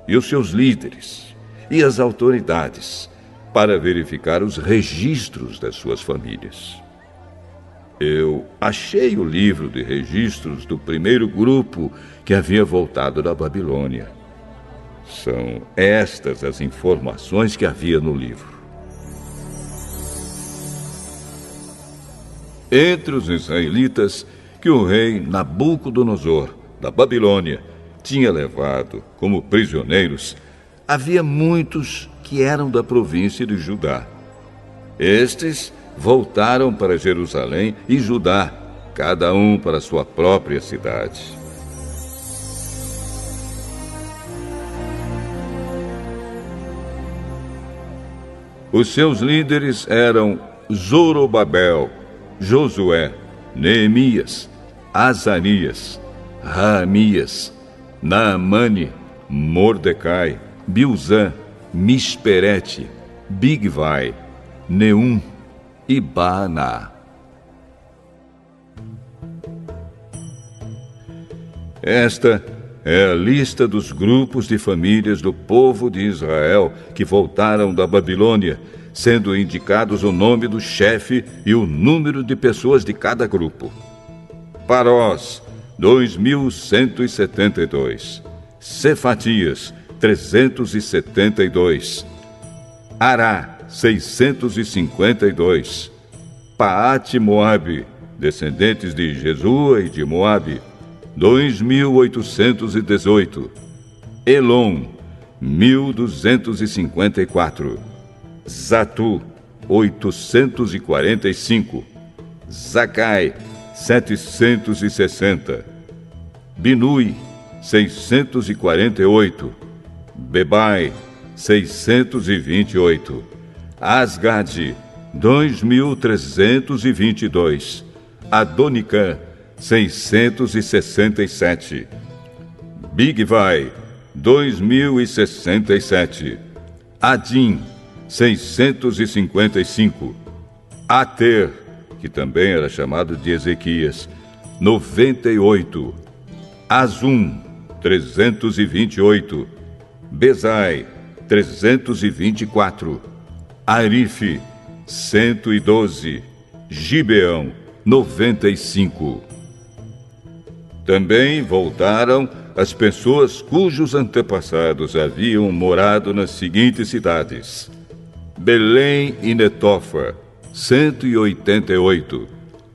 Speaker 1: e os seus líderes, e as autoridades, para verificar os registros das suas famílias. Eu achei o livro de registros do primeiro grupo que havia voltado da Babilônia. São estas as informações que havia no livro. Entre os israelitas que o rei Nabucodonosor, da Babilônia, tinha levado como prisioneiros, havia muitos que eram da província de Judá. Estes voltaram para Jerusalém e Judá, cada um para sua própria cidade. Os seus líderes eram Zorobabel, Josué, Neemias, Azarias, Raamias, Naamane, Mordecai, Bilzã, Misperete, Bigvai, Neum e Baaná. Esta é a lista dos grupos de famílias do povo de Israel que voltaram da Babilônia, sendo indicados o nome do chefe e o número de pessoas de cada grupo. Parós, 2.172. Cefatias, 372. Ará, 652. Paate Moabe, descendentes de Jesua e de Moabe, 2.818. Elon, 1.254. Zatu, 845. Zacai, 760. Binui, 648. Bebai, 628. Asgade, 2.322. Adonicã, 667. Bigvai, 2.067. Adim, 655. Ater, que também era chamado de Ezequias, 98. Azum, 328. Bezai, 324. Arife, 112. Gibeão, 95. Também voltaram as pessoas cujos antepassados haviam morado nas seguintes cidades: Belém e Netofa, 188.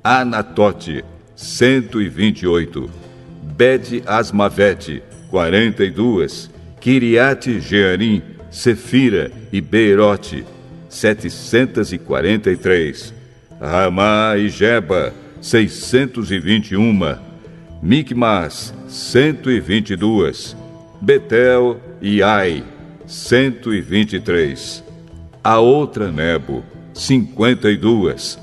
Speaker 1: Anatote, 128. Bet-Asmavete, 42. Kiriate Jearim, Sefira e Beirote, 743. Ramá e Geba, 621. Micmas, 122. Betel e Ai, 123. A outra Nebo, 52.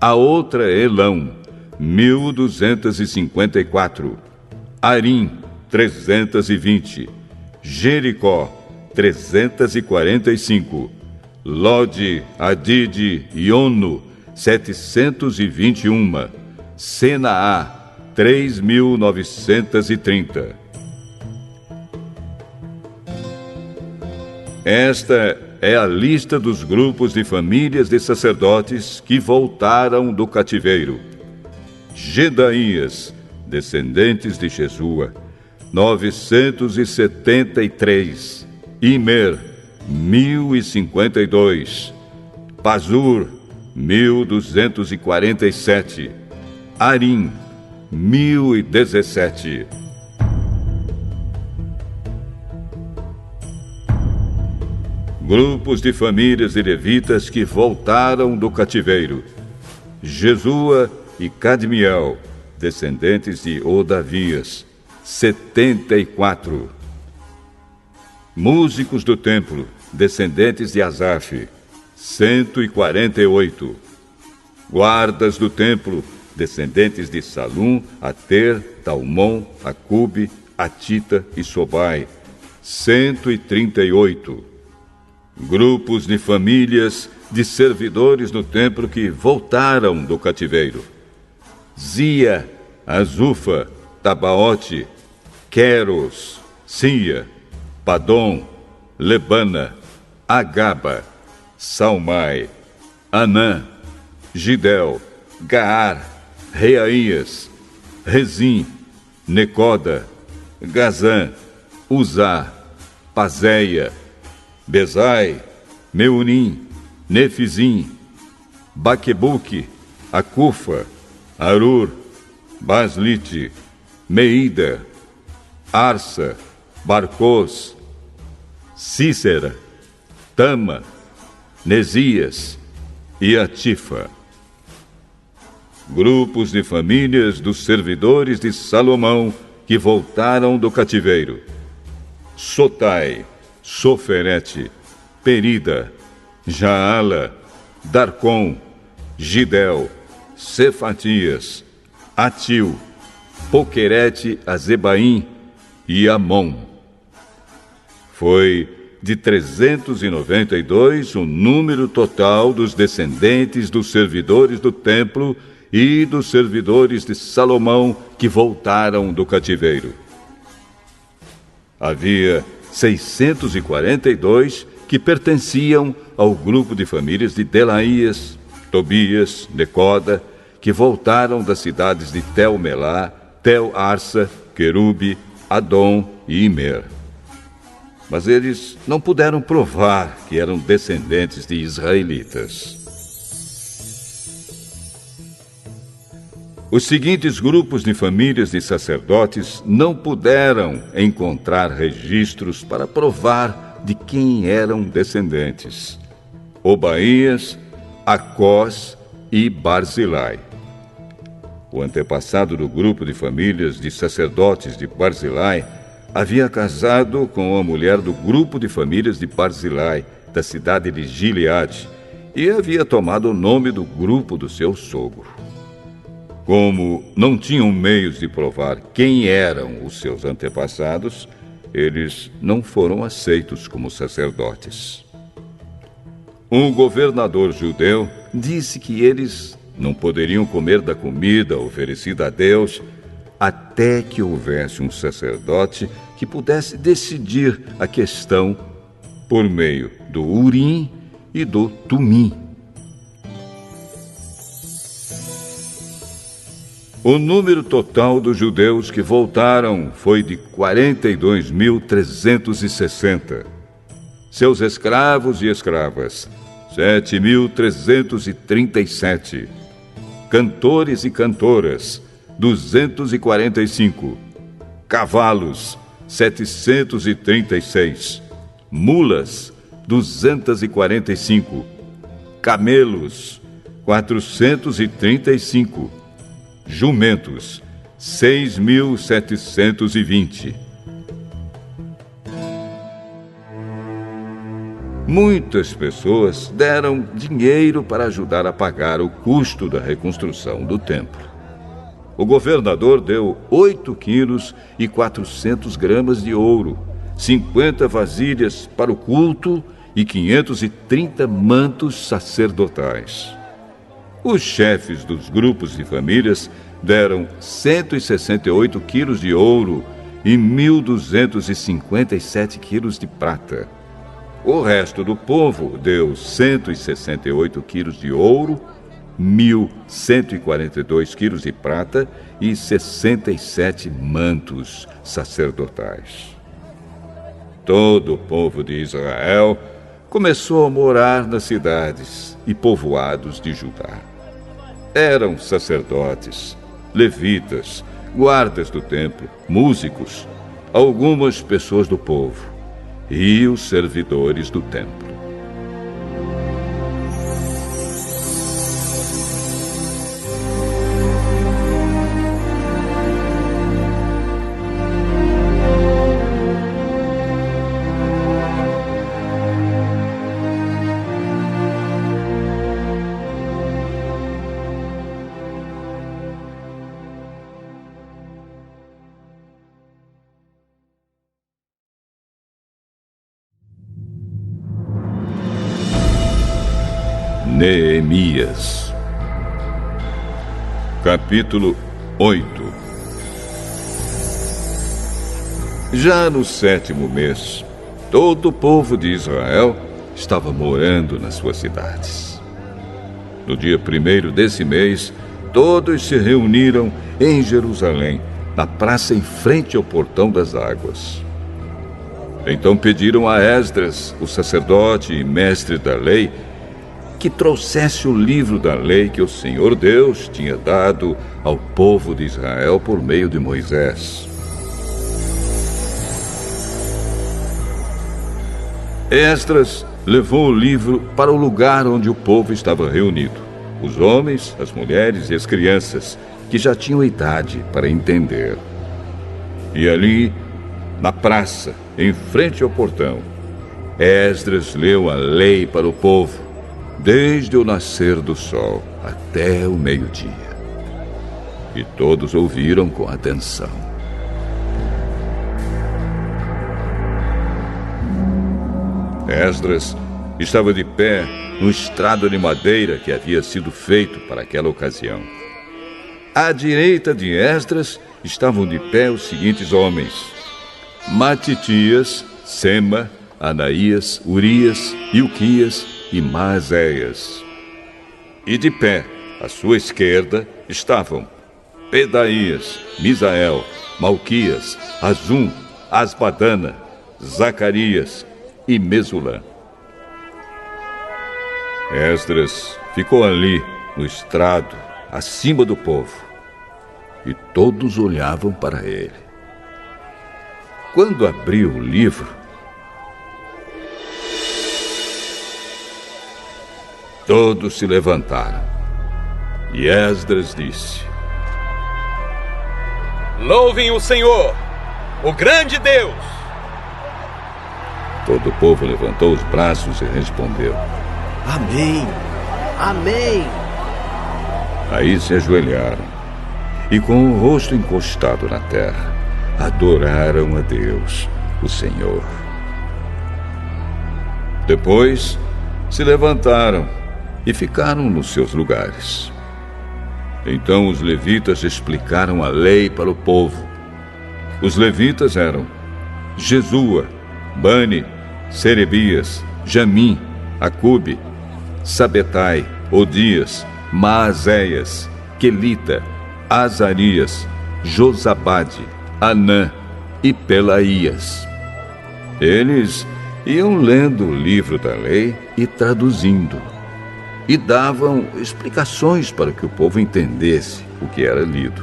Speaker 1: A outra Elão, 1.254. Arim, 320. Jericó, 345. Lode, Adide e Ono, 721. Senaá, 3.930. Esta é a lista dos grupos de famílias de sacerdotes que voltaram do cativeiro. Gedaías, descendentes de Jesua, 973. Imer, 1052. Pazur, 1247. Arim, 1017. Grupos de famílias de levitas que voltaram do cativeiro: Jesua e Cadmiel, descendentes de Odavias, 74. Músicos do templo, descendentes de Asaf, 148. Guardas do templo, descendentes de Salum, Ater, Talmon, Acube, Atita e Sobai, 138. Grupos de famílias de servidores no templo que voltaram do cativeiro: Zia, Azufa, Tabaote, Queros, Sia, Padom, Lebana, Agaba, Salmai, Anã, Gidel, Gaar, Reaías, Rezim, Necoda, Gazã, Uzá, Pazéia, Bezai, Meunim, Nefizim, Baquebuque, Acufa, Arur, Baslite, Meida, Arsa, Barcos, Cícera, Tama, Nesias e Atifa. Grupos de famílias dos servidores de Salomão que voltaram do cativeiro: Sotai, Soferete, Perida, Jaala, Darcom, Gidel, Cefatias, Atil, Poquerete, Azebaim e Amon. Foi de 392 o número total dos descendentes dos servidores do templo e dos servidores de Salomão que voltaram do cativeiro. Havia 642 que pertenciam ao grupo de famílias de Delaías, Tobias, Necoda, que voltaram das cidades de Tel-Melá, Tel-Arsa, Querube, Adom e Imer. Mas eles não puderam provar que eram descendentes de israelitas. Os seguintes grupos de famílias de sacerdotes não puderam encontrar registros para provar de quem eram descendentes: Obaías, Acós e Barzilai. O antepassado do grupo de famílias de sacerdotes de Barzilai havia casado com a mulher do grupo de famílias de Barzilai, da cidade de Gileade, e havia tomado o nome do grupo do seu sogro. Como não tinham meios de provar quem eram os seus antepassados, eles não foram aceitos como sacerdotes. Um governador judeu disse que eles não poderiam comer da comida oferecida a Deus até que houvesse um sacerdote que pudesse decidir a questão por meio do Urim e do Tumim. O número total dos judeus que voltaram foi de 42.360. Seus escravos e escravas, 7.337. Cantores e cantoras, 245. Cavalos, 736. Mulas, 245. Camelos, 435. Jumentos, 6.720. Muitas pessoas deram dinheiro para ajudar a pagar o custo da reconstrução do templo. O governador deu 8 quilos e 400 gramas de ouro, 50 vasilhas para o culto e 530 mantos sacerdotais. Os chefes dos grupos de famílias deram 168 quilos de ouro e 1.257 quilos de prata. O resto do povo deu 168 quilos de ouro, 1.142 quilos de prata e 67 mantos sacerdotais. Todo o povo de Israel começou a morar nas cidades e povoados de Judá. Eram sacerdotes, levitas, guardas do templo, músicos, algumas pessoas do povo e os servidores do templo. Neemias. Capítulo 8. Já no 7º mês, todo o povo de Israel estava morando nas suas cidades. No dia 1º desse mês, todos se reuniram em Jerusalém, na praça em frente ao Portão das Águas. Então pediram a Esdras, o sacerdote e mestre da lei, que trouxesse o livro da lei que o Senhor Deus tinha dado ao povo de Israel por meio de Moisés. Esdras levou o livro para o lugar onde o povo estava reunido, os homens, as mulheres e as crianças, que já tinham idade para entender. E ali, na praça, em frente ao portão, Esdras leu a lei para o povo, desde o nascer do sol até o meio-dia. E todos ouviram com atenção. Esdras estava de pé no estrado de madeira que havia sido feito para aquela ocasião. À direita de Esdras estavam de pé os seguintes homens: Matitias, Sema, Anaías, Urias, Ilquias e Maazéias. E de pé, à sua esquerda, estavam Pedaías, Misael, Malquias, Azum, Asbadana, Zacarias e Mesulã. Esdras ficou ali, no estrado, acima do povo, e todos olhavam para ele. Quando abriu o livro, todos se levantaram. E Esdras disse:
Speaker 11: Louvem o Senhor, o grande Deus!
Speaker 1: Todo o povo levantou os braços e respondeu:
Speaker 7: Amém! Amém!
Speaker 1: Aí se ajoelharam e, com o rosto encostado na terra, adoraram a Deus, o Senhor. Depois se levantaram e ficaram nos seus lugares. Então os levitas explicaram a lei para o povo. Os levitas eram Jesua, Bani, Serebias, Jamim, Acube, Sabetai, Odias, Maazéias, Quelita, Azarias, Josabade, Anã e Pelaías. Eles iam lendo o livro da lei e traduzindo, e davam explicações para que o povo entendesse o que era lido.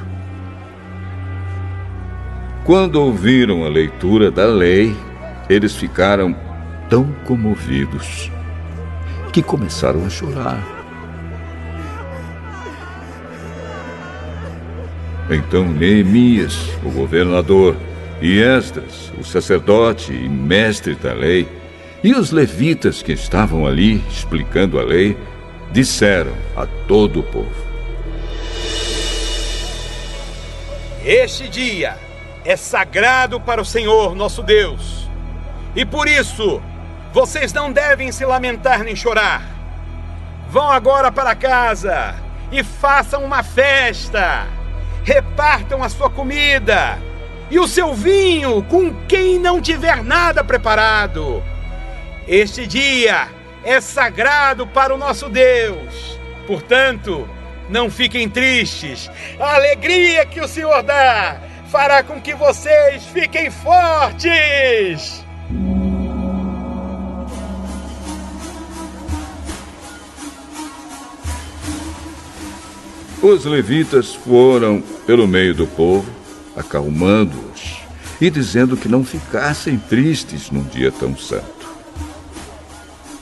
Speaker 1: Quando ouviram a leitura da lei, eles ficaram tão comovidos que começaram a chorar. Então Neemias, o governador, e Esdras, o sacerdote e mestre da lei, e os levitas que estavam ali explicando a lei, disseram a todo o povo:
Speaker 11: Este dia é sagrado para o Senhor nosso Deus, e por isso vocês não devem se lamentar nem chorar. Vão agora para casa e façam uma festa. Repartam a sua comida e o seu vinho com quem não tiver nada preparado. Este dia é sagrado para o nosso Deus. Portanto, não fiquem tristes. A alegria que o Senhor dá fará com que vocês fiquem fortes.
Speaker 1: Os levitas foram pelo meio do povo, acalmando-os e dizendo que não ficassem tristes num dia tão santo.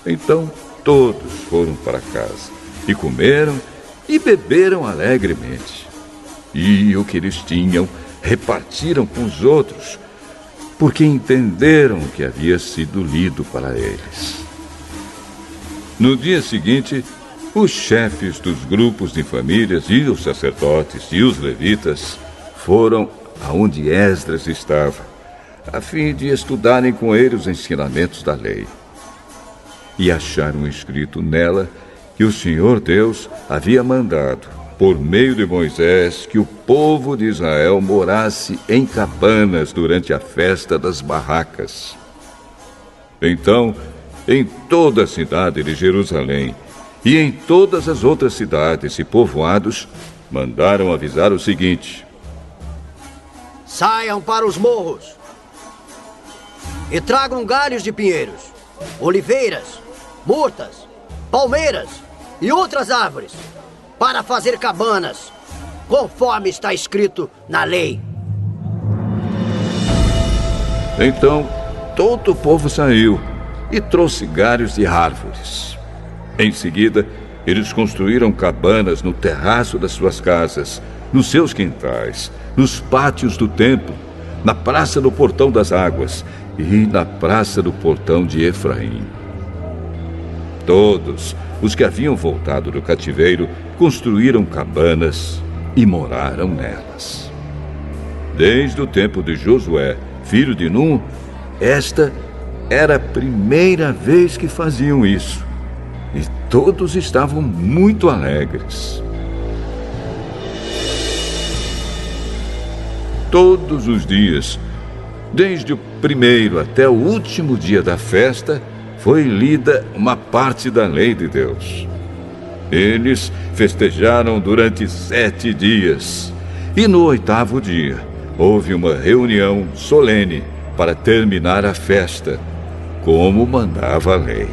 Speaker 1: Então todos foram para casa e comeram e beberam alegremente. E o que eles tinham repartiram com os outros, porque entenderam o que havia sido lido para eles. No dia seguinte, os chefes dos grupos de famílias e os sacerdotes e os levitas foram aonde Esdras estava, a fim de estudarem com ele os ensinamentos da lei. E acharam escrito nela que o Senhor Deus havia mandado, por meio de Moisés, que o povo de Israel morasse em cabanas durante a festa das barracas. Então, em toda a cidade de Jerusalém e em todas as outras cidades e povoados, mandaram avisar o seguinte:
Speaker 7: saiam para os morros e tragam galhos de pinheiros, oliveiras, murtas, palmeiras e outras árvores, para fazer cabanas, conforme está escrito na lei.
Speaker 1: Então, todo o povo saiu e trouxe galhos de árvores. Em seguida, eles construíram cabanas no terraço das suas casas, nos seus quintais, nos pátios do templo, na praça do Portão das Águas e na praça do Portão de Efraim. Todos os que haviam voltado do cativeiro construíram cabanas e moraram nelas. Desde o tempo de Josué, filho de Num, esta era a primeira vez que faziam isso. E todos estavam muito alegres. Todos os dias, desde o primeiro até o último dia da festa, foi lida uma parte da lei de Deus. Eles festejaram durante 7 dias. E no 8º dia, houve uma reunião solene para terminar a festa, como mandava a lei.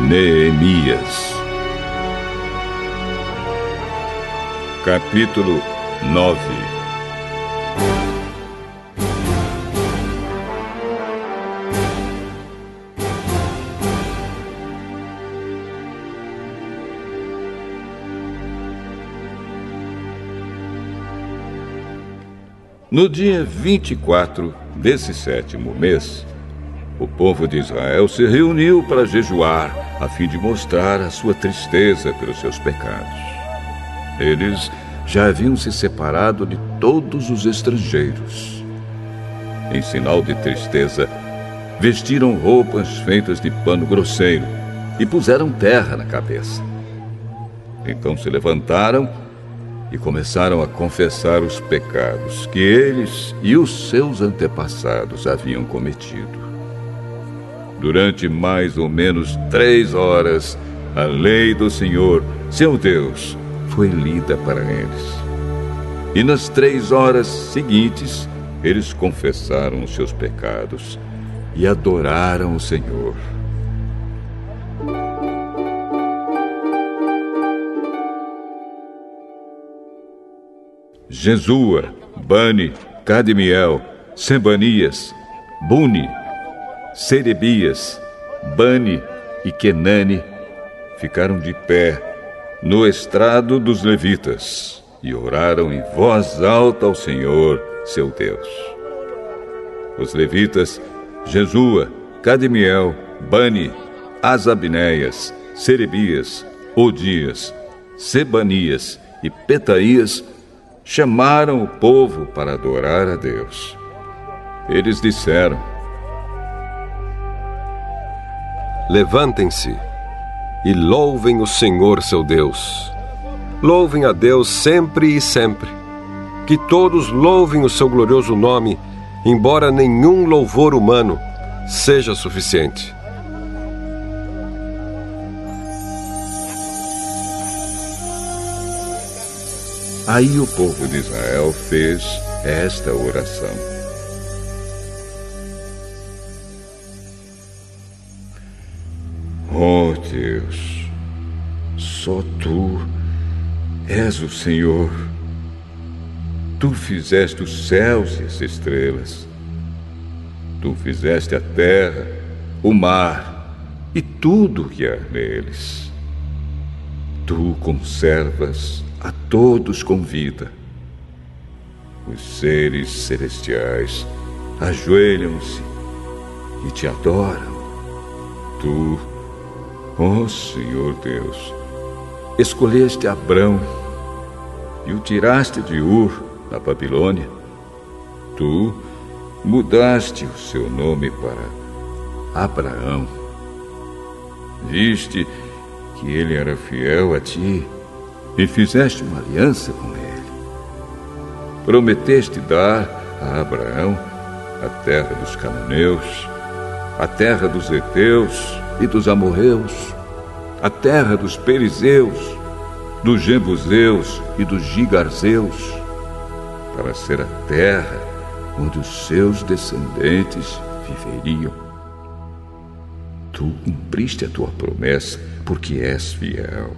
Speaker 1: Neemias. Capítulo 9. No dia 24 desse 7º mês, o povo de Israel se reuniu para jejuar, a fim de mostrar a sua tristeza pelos seus pecados. Eles já haviam se separado de todos os estrangeiros. Em sinal de tristeza, vestiram roupas feitas de pano grosseiro e puseram terra na cabeça. Então se levantaram e começaram a confessar os pecados que eles e os seus antepassados haviam cometido. Durante mais ou menos 3 horas, a lei do Senhor, seu Deus, foi lida para eles. E nas 3 horas seguintes, eles confessaram os seus pecados e adoraram o Senhor. Jesua, Bani, Cadmiel, Sebanias, Buni, Serebias, Bani e Kenani ficaram de pé no estrado dos levitas e oraram em voz alta ao Senhor, seu Deus. Os levitas, Jesua, Cadmiel, Bani, Asabneias, Serebias, Odias, Sebanias e Petaías, chamaram o povo para adorar a Deus. Eles disseram:
Speaker 12: levantem-se e louvem o Senhor seu Deus. Louvem a Deus sempre e sempre. Que todos louvem o seu glorioso nome, embora nenhum louvor humano seja suficiente.
Speaker 1: Aí o povo de Israel fez esta oração: ó Deus, só Tu és o Senhor. Tu fizeste os céus e as estrelas. Tu fizeste a terra, o mar e tudo o que há neles. Tu conservas a todos com vida. Os seres celestiais ajoelham-se e te adoram. Tu, ó Senhor Deus, escolheste Abrão e o tiraste de Ur, na Babilônia. Tu mudaste o seu nome para Abraão. Viste que ele era fiel a ti e fizeste uma aliança com ele. Prometeste dar a Abraão a terra dos cananeus, a terra dos heteus e dos amorreus, a terra dos perizeus, dos jebuseus e dos gigarzeus, para ser a terra onde os seus descendentes viveriam. Tu cumpriste a tua promessa, porque és fiel.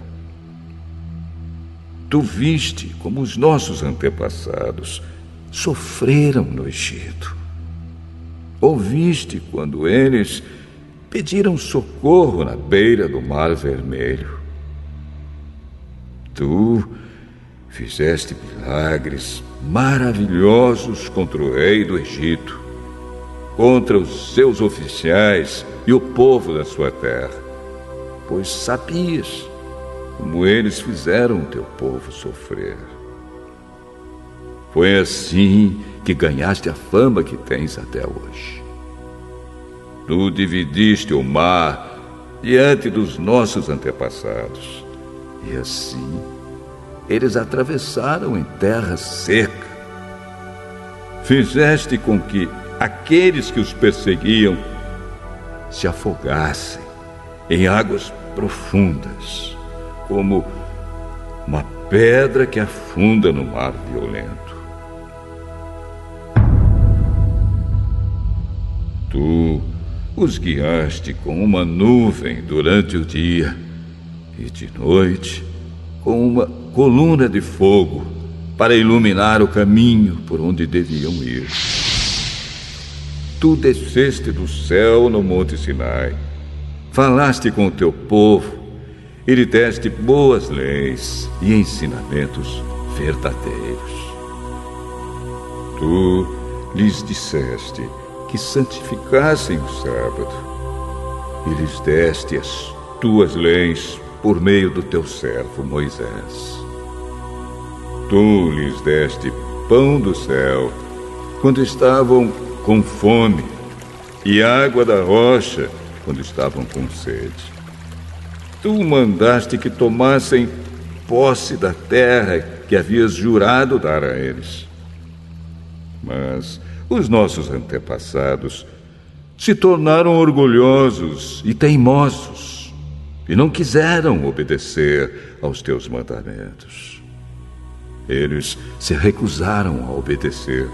Speaker 1: Tu viste como os nossos antepassados sofreram no Egito. Ouviste quando eles pediram socorro na beira do Mar Vermelho. Tu fizeste milagres maravilhosos contra o rei do Egito, contra os seus oficiais e o povo da sua terra, pois sabias como eles fizeram o teu povo sofrer. Foi assim que ganhaste a fama que tens até hoje. Tu dividiste o mar diante dos nossos antepassados, e assim eles atravessaram em terra seca. Fizeste com que aqueles que os perseguiam se afogassem em águas profundas, como uma pedra que afunda no mar violento. Tu os guiaste com uma nuvem durante o dia e de noite com uma coluna de fogo para iluminar o caminho por onde deviam ir. Tu desceste do céu no Monte Sinai, falaste com o teu povo e lhe deste boas leis e ensinamentos verdadeiros. Tu lhes disseste que santificassem o sábado e lhes deste as tuas leis por meio do teu servo Moisés. Tu lhes deste pão do céu quando estavam com fome e água da rocha quando estavam com sede. Tu mandaste que tomassem posse da terra que havias jurado dar a eles. Mas os nossos antepassados se tornaram orgulhosos e teimosos e não quiseram obedecer aos teus mandamentos. Eles se recusaram a obedecer.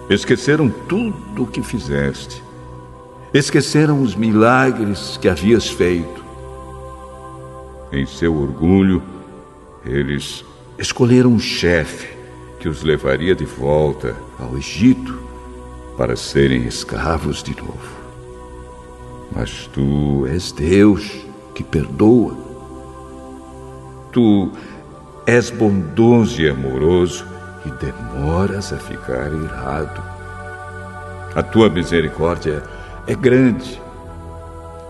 Speaker 1: Esqueceram tudo o que fizeste. Esqueceram os milagres que havias feito. Em seu orgulho, eles escolheram um chefe que os levaria de volta ao Egito para serem escravos de novo. Mas tu és Deus que perdoa. Tu és bondoso e amoroso e demoras a ficar irado. A tua misericórdia é grande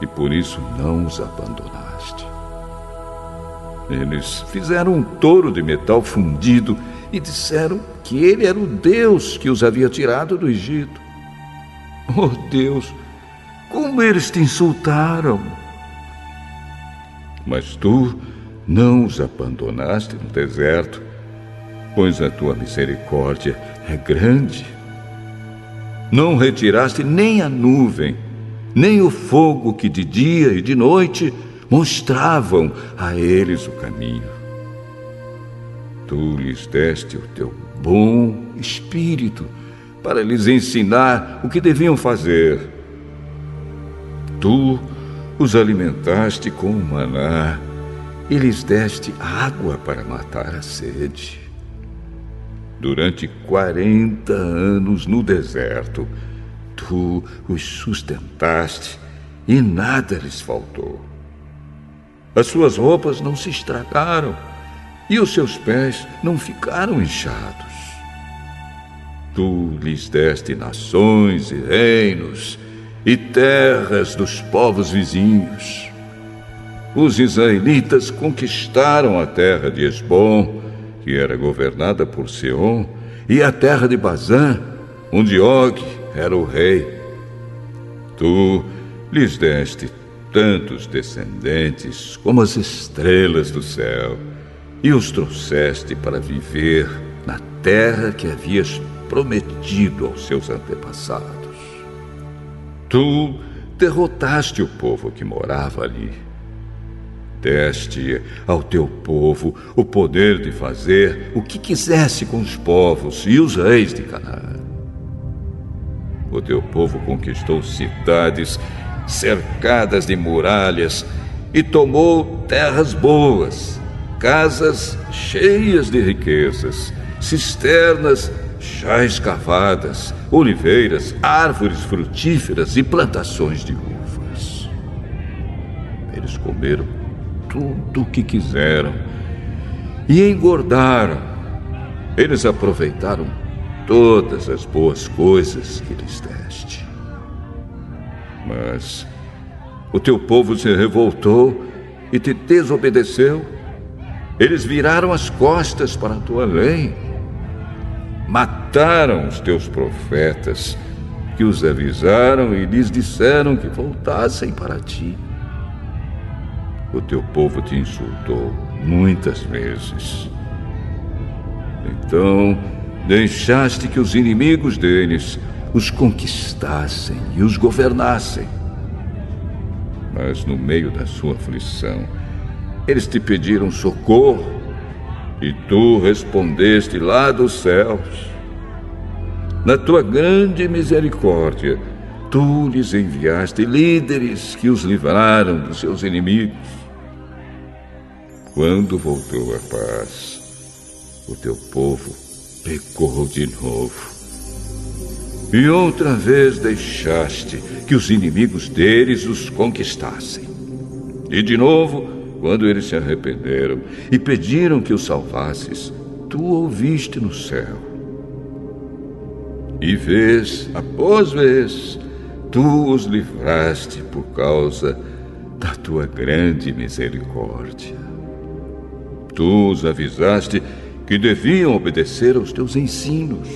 Speaker 1: e por isso não os abandonaste. Eles fizeram um touro de metal fundido e disseram que ele era o Deus que os havia tirado do Egito. Oh Deus, como eles te insultaram! Mas tu não os abandonaste no deserto, pois a tua misericórdia é grande. Não retiraste nem a nuvem, nem o fogo que de dia e de noite mostravam a eles o caminho. Tu lhes deste o teu bom espírito para lhes ensinar o que deviam fazer. Tu os alimentaste com o maná e lhes deste água para matar a sede. Durante 40 anos no deserto, tu os sustentaste e nada lhes faltou. As suas roupas não se estragaram e os seus pés não ficaram inchados. Tu lhes deste nações e reinos e terras dos povos vizinhos. Os israelitas conquistaram a terra de Esbom, que era governada por Seom, e a terra de Bazã, onde Og era o rei. Tu lhes deste tantos descendentes como as estrelas do céu, e os trouxeste para viver na terra que havias prometido aos seus antepassados. Tu derrotaste o povo que morava ali. Deste ao teu povo o poder de fazer o que quisesse com os povos e os reis de Canaã. O teu povo conquistou cidades cercadas de muralhas e tomou terras boas, casas cheias de riquezas, cisternas já escavadas, oliveiras, árvores frutíferas e plantações de uvas. Eles comeram tudo o que quiseram e engordaram. Eles aproveitaram todas as boas coisas que lhes deste. Mas o teu povo se revoltou e te desobedeceu. Eles viraram as costas para a tua lei. Mataram os teus profetas, que os avisaram e lhes disseram que voltassem para ti. O teu povo te insultou muitas vezes. Então, deixaste que os inimigos deles os conquistassem e os governassem. Mas no meio da sua aflição, eles te pediram socorro e tu respondeste lá dos céus. Na tua grande misericórdia, tu lhes enviaste líderes que os livraram dos seus inimigos. Quando voltou a paz, o teu povo pecou de novo. E outra vez deixaste que os inimigos deles os conquistassem. E de novo, quando eles se arrependeram e pediram que os salvasses, tu ouviste no céu. E vez após vez, tu os livraste por causa da tua grande misericórdia. Tu os avisaste que deviam obedecer aos teus ensinos,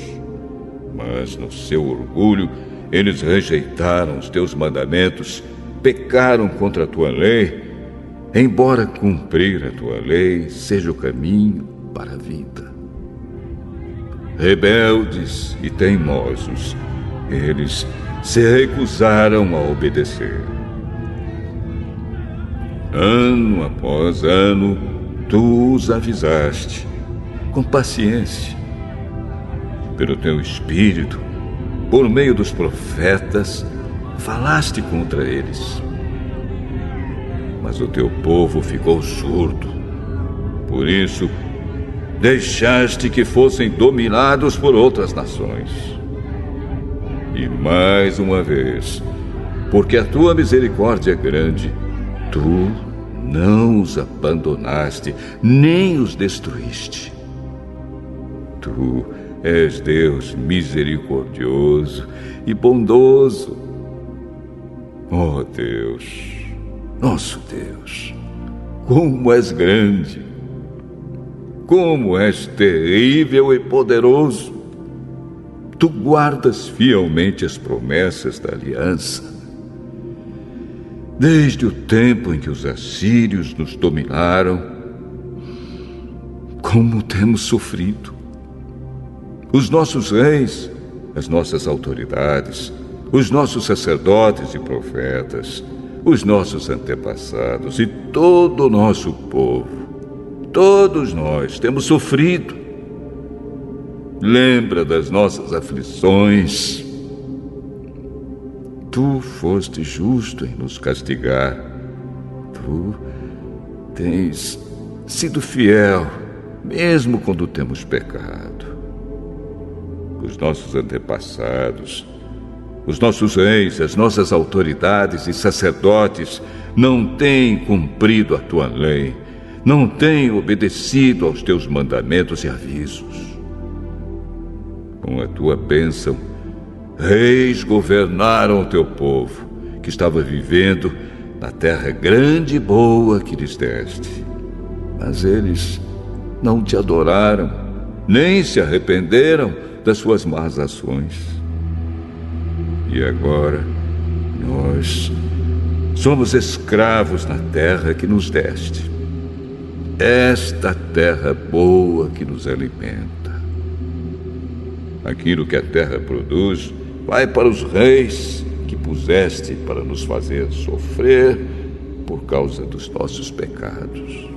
Speaker 1: mas no seu orgulho eles rejeitaram os teus mandamentos, pecaram contra a tua lei, embora cumprir a tua lei seja o caminho para a vida. Rebeldes e teimosos, eles se recusaram a obedecer. Ano após ano, tu os avisaste, com paciência. Pelo teu espírito, por meio dos profetas, falaste contra eles. Mas o teu povo ficou surdo. Por isso, deixaste que fossem dominados por outras nações. E mais uma vez, porque a tua misericórdia é grande. Tu não os abandonaste, nem os destruíste. Tu és Deus misericordioso e bondoso. Oh Deus, nosso Deus, como és grande, como és terrível e poderoso. Tu guardas fielmente as promessas da aliança. Desde o tempo em que os assírios nos dominaram, como temos sofrido. Os nossos reis, as nossas autoridades, os nossos sacerdotes e profetas, os nossos antepassados e todo o nosso povo, todos nós temos sofrido. Lembra das nossas aflições. Tu foste justo em nos castigar. Tu tens sido fiel, mesmo quando temos pecado. Os nossos antepassados, os nossos reis, as nossas autoridades e sacerdotes não têm cumprido a tua lei, não têm obedecido aos teus mandamentos e avisos. Com a tua bênção, reis governaram o teu povo, que estava vivendo na terra grande e boa que lhes deste. Mas eles não te adoraram, nem se arrependeram das suas más ações. E agora, nós somos escravos na terra que nos deste. Esta terra boa que nos alimenta. Aquilo que a terra produz vai para os reis que puseste para nos fazer sofrer por causa dos nossos pecados.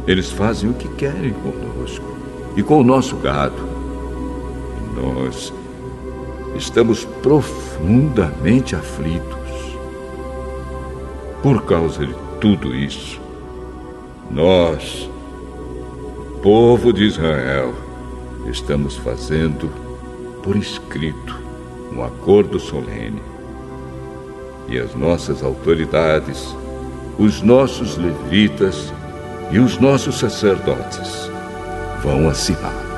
Speaker 1: Eles fazem o que querem conosco e com o nosso gado. E nós estamos profundamente aflitos. Por causa de tudo isso, nós, o povo de Israel, estamos fazendo por escrito um acordo solene. E as nossas autoridades, os nossos levitas e os nossos sacerdotes vão assinar.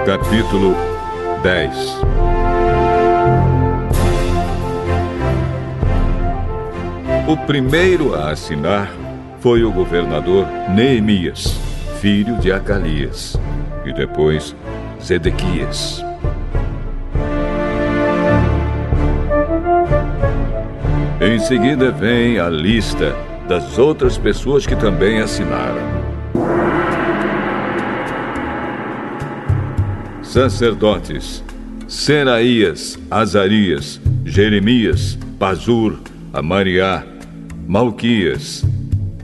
Speaker 1: Capítulo 10. O primeiro a assinar foi o governador Neemias, filho de Acalias, e depois Zedequias. Em seguida vem a lista das outras pessoas que também assinaram. Sacerdotes: Seraías, Azarias, Jeremias, Pazur, Amariá, Malquias,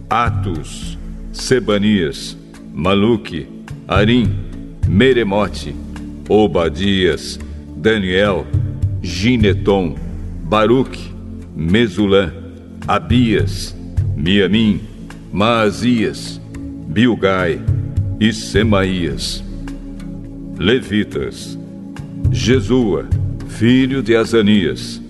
Speaker 1: Atus, Sebanias, Maluque, Arim, Meremote, Obadias, Daniel, Gineton, Baruque, Mesulã, Abias, Miamim, Maazias, Bilgai e Semaías. Levitas: Jesua, filho de Azanias,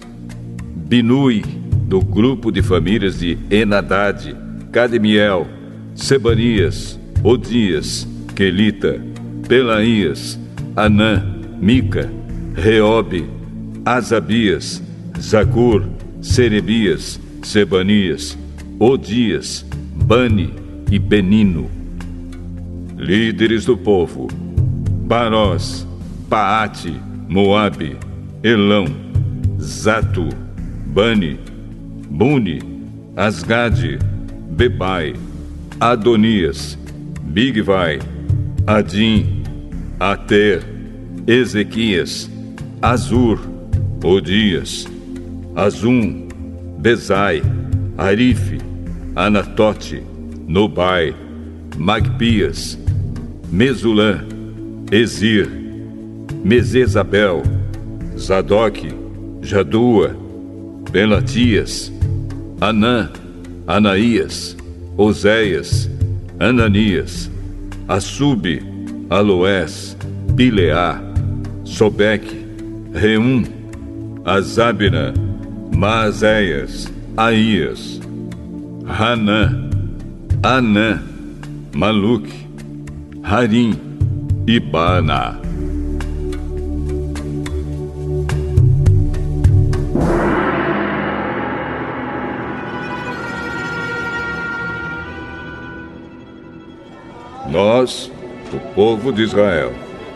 Speaker 1: Binui, do grupo de famílias de Enadade, Cadmiel, Sebanias, Odias, Quelita, Pelaías, Anã, Mica, Reobe, Asabias, Zacur, Serebias, Sebanias, Odias, Bani e Benino. Líderes do povo: Parós, Paate, Moabe, Elão, Zato, Bani, Buni, Asgade, Bebai, Adonias, Bigvai, Adim, Ater, Ezequias, Azur, Odias, Azum, Bezai, Arife, Anatote, Nobai, Magpias, Mesulã, Ezir, Mesezabel, Zadok, Jadua, Belatias, Anã, Anaías, Oséias, Ananias, Assube, Aloés, Pileá, Sobeque, Reum, Azabina, Maazéias, Aías, Hanã, Anã, Maluque, Harim e Baana. Nós, o povo de Israel,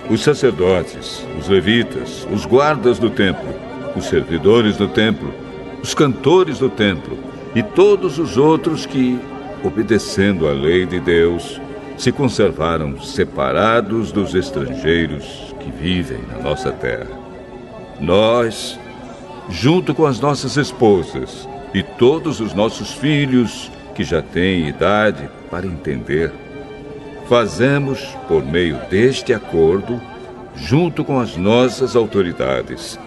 Speaker 1: os sacerdotes, os levitas, os guardas do templo, os servidores do templo, os cantores do templo e todos os outros que, obedecendo à lei de Deus, se conservaram separados dos estrangeiros que vivem na nossa terra. Nós, junto com as nossas esposas e todos os nossos filhos que já têm idade para entender, fazemos, por meio deste acordo, junto com as nossas autoridades,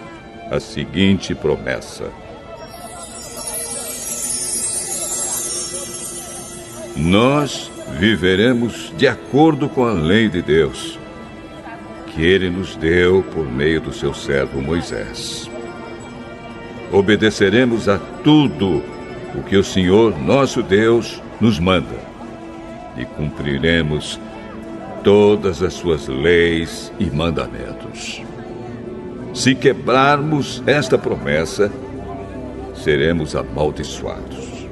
Speaker 1: a seguinte promessa: nós viveremos de acordo com a lei de Deus, que Ele nos deu por meio do seu servo Moisés. Obedeceremos a tudo o que o Senhor, nosso Deus, nos manda, e cumpriremos todas as suas leis e mandamentos. Se quebrarmos esta promessa, seremos amaldiçoados.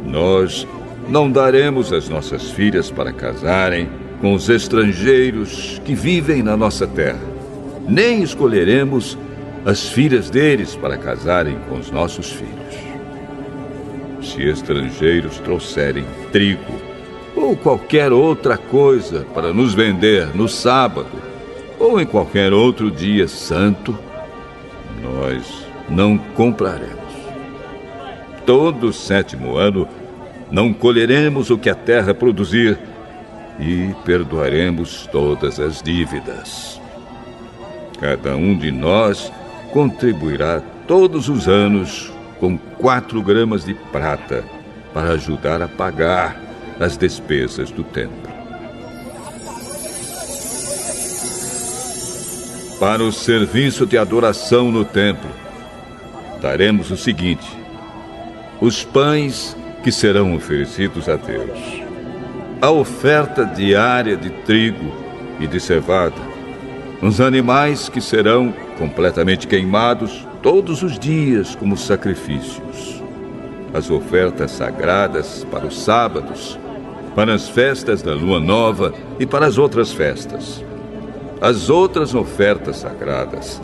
Speaker 1: Nós não daremos as nossas filhas para casarem com os estrangeiros que vivem na nossa terra, nem escolheremos as filhas deles para casarem com os nossos filhos. Se estrangeiros trouxerem trigo ou qualquer outra coisa para nos vender no sábado ou em qualquer outro dia santo, nós não compraremos. Todo o 7º ano não colheremos o que a terra produzir e perdoaremos todas as dívidas. Cada um de nós contribuirá todos os anos com 4 gramas de prata para ajudar a pagar as despesas do templo. Para o serviço de adoração no templo, daremos o seguinte: os pães que serão oferecidos a Deus, a oferta diária de trigo e de cevada, os animais que serão completamente queimados todos os dias como sacrifícios, as ofertas sagradas para os sábados, para as festas da lua nova e para as outras festas, as outras ofertas sagradas,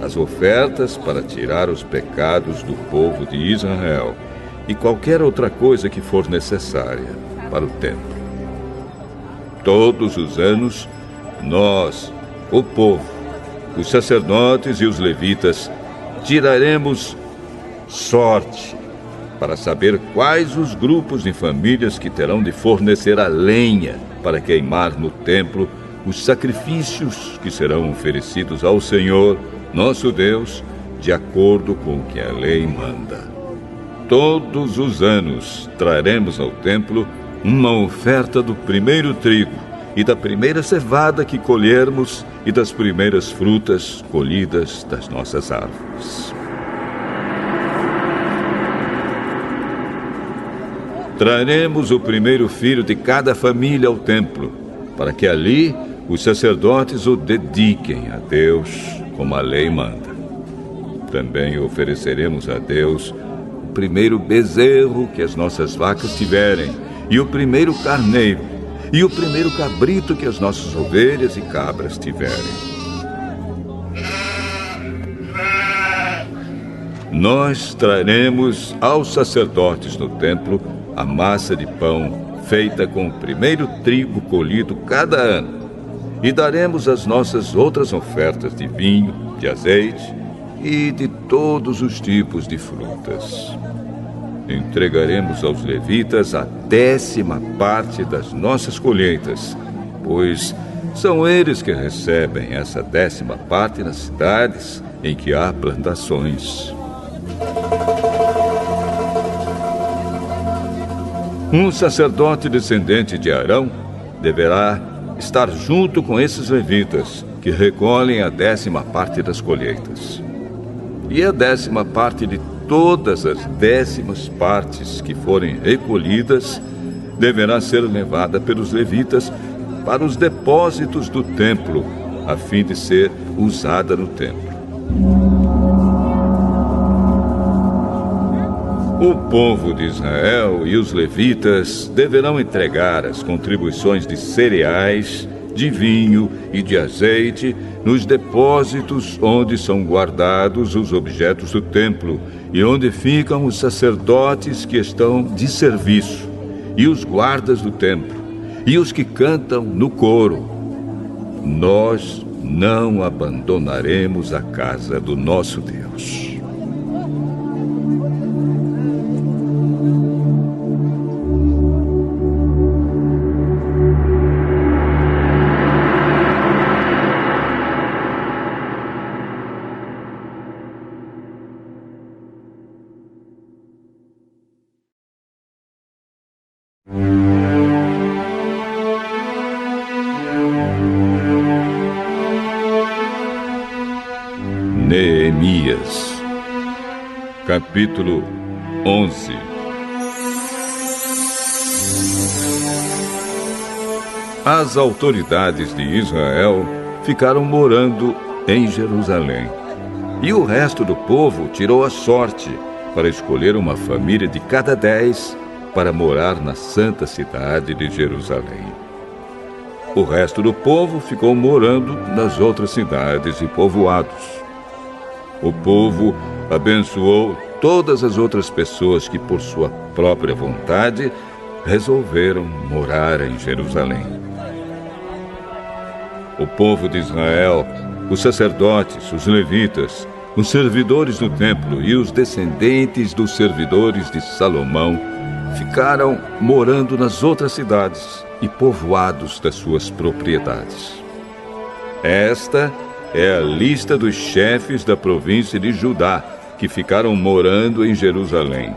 Speaker 1: as ofertas para tirar os pecados do povo de Israel e qualquer outra coisa que for necessária para o templo. Todos os anos, nós, o povo, os sacerdotes e os levitas, tiraremos sorte para saber quais os grupos de famílias que terão de fornecer a lenha para queimar no templo os sacrifícios que serão oferecidos ao Senhor, nosso Deus, de acordo com o que a lei manda. Todos os anos traremos ao templo uma oferta do primeiro trigo e da primeira cevada que colhermos e das primeiras frutas colhidas das nossas árvores. Traremos o primeiro filho de cada família ao templo, para que ali os sacerdotes o dediquem a Deus, como a lei manda. Também ofereceremos a Deus o primeiro bezerro que as nossas vacas tiverem, e o primeiro carneiro, e o primeiro cabrito que as nossas ovelhas e cabras tiverem. Nós traremos aos sacerdotes no templo a massa de pão feita com o primeiro trigo colhido cada ano, e daremos as nossas outras ofertas de vinho, de azeite e de todos os tipos de frutas. Entregaremos aos levitas a 10ª parte das nossas colheitas, pois são eles que recebem essa 10ª parte nas cidades em que há plantações. Um sacerdote descendente de Arão deverá estar junto com esses levitas que recolhem a 10ª parte das colheitas. E a 10ª parte de todas as 10ª partes que forem recolhidas deverá ser levada pelos levitas para os depósitos do templo, a fim de ser usada no templo. O povo de Israel e os levitas deverão entregar as contribuições de cereais, de vinho e de azeite nos depósitos onde são guardados os objetos do templo e onde ficam os sacerdotes que estão de serviço, e os guardas do templo, e os que cantam no coro. Nós não abandonaremos a casa do nosso Deus. Neemias, capítulo 11. As autoridades de Israel ficaram morando em Jerusalém, e o resto do povo tirou a sorte para escolher uma família de cada 10 para morar na santa cidade de Jerusalém. O resto do povo ficou morando nas outras cidades e povoados. O povo abençoou todas as outras pessoas que, por sua própria vontade, resolveram morar em Jerusalém. O povo de Israel, os sacerdotes, os levitas, os servidores do templo e os descendentes dos servidores de Salomão ficaram morando nas outras cidades e povoados das suas propriedades. Esta é a lista dos chefes da província de Judá, que ficaram morando em Jerusalém.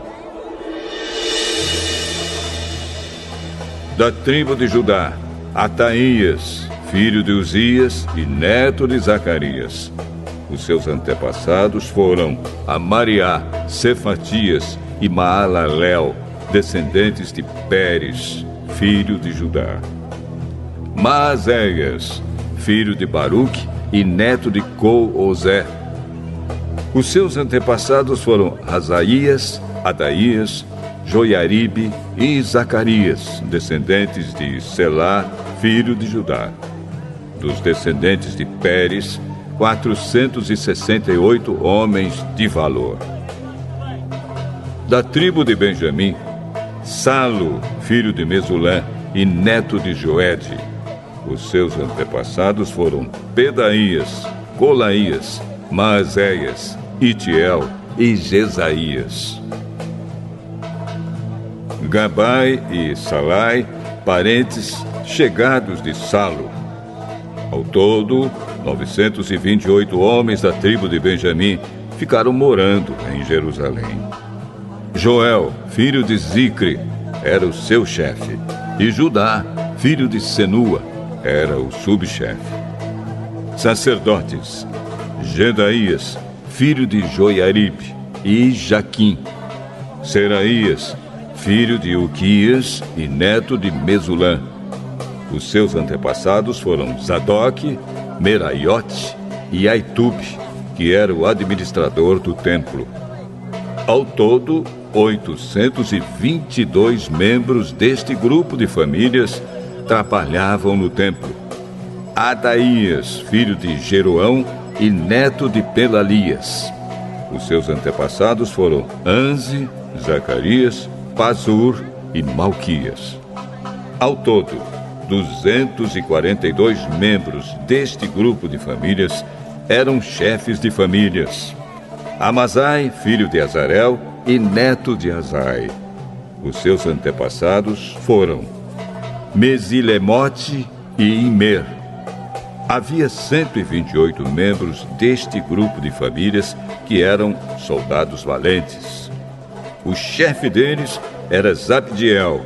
Speaker 1: Da tribo de Judá, Ataías, filho de Uzias e neto de Zacarias. Os seus antepassados foram Amariá, Cefatias e Maalalel, descendentes de Pérez, filho de Judá. Maazéias, filho de Baruque e neto de Col-Ozé. Os seus antepassados foram Asaías, Adaías, Joiaribe e Zacarias, descendentes de Selá, filho de Judá. Dos descendentes de Pérez, 468 homens de valor. Da tribo de Benjamim, Salo, filho de Mesulã e neto de Joede. Os seus antepassados foram Pedaías, Colaías, Maazéias, Itiel e Jesaías. Gabai e Salai, parentes chegados de Salo. Ao todo, 928 homens da tribo de Benjamim ficaram morando em Jerusalém. Joel, filho de Zicre, era o seu chefe, e Judá, filho de Senua, era o subchefe. Sacerdotes: Jedaías, filho de Joiaribe, e Jaquim. Seraías, filho de Uquias e neto de Mesulã. Os seus antepassados foram Zadoque, Meraiote e Aitube, que era o administrador do templo. Ao todo, 822 membros deste grupo de famílias trabalhavam no templo. Adaías, filho de Jeroão e neto de Pelalias. Os seus antepassados foram Anze, Zacarias, Pazur e Malquias. Ao todo, 242 membros deste grupo de famílias eram chefes de famílias. Amazai, filho de Azarel e neto de Azai. Os seus antepassados foram Mesilemote e Imer. Havia 128 membros deste grupo de famílias que eram soldados valentes. O chefe deles era Zabdiel,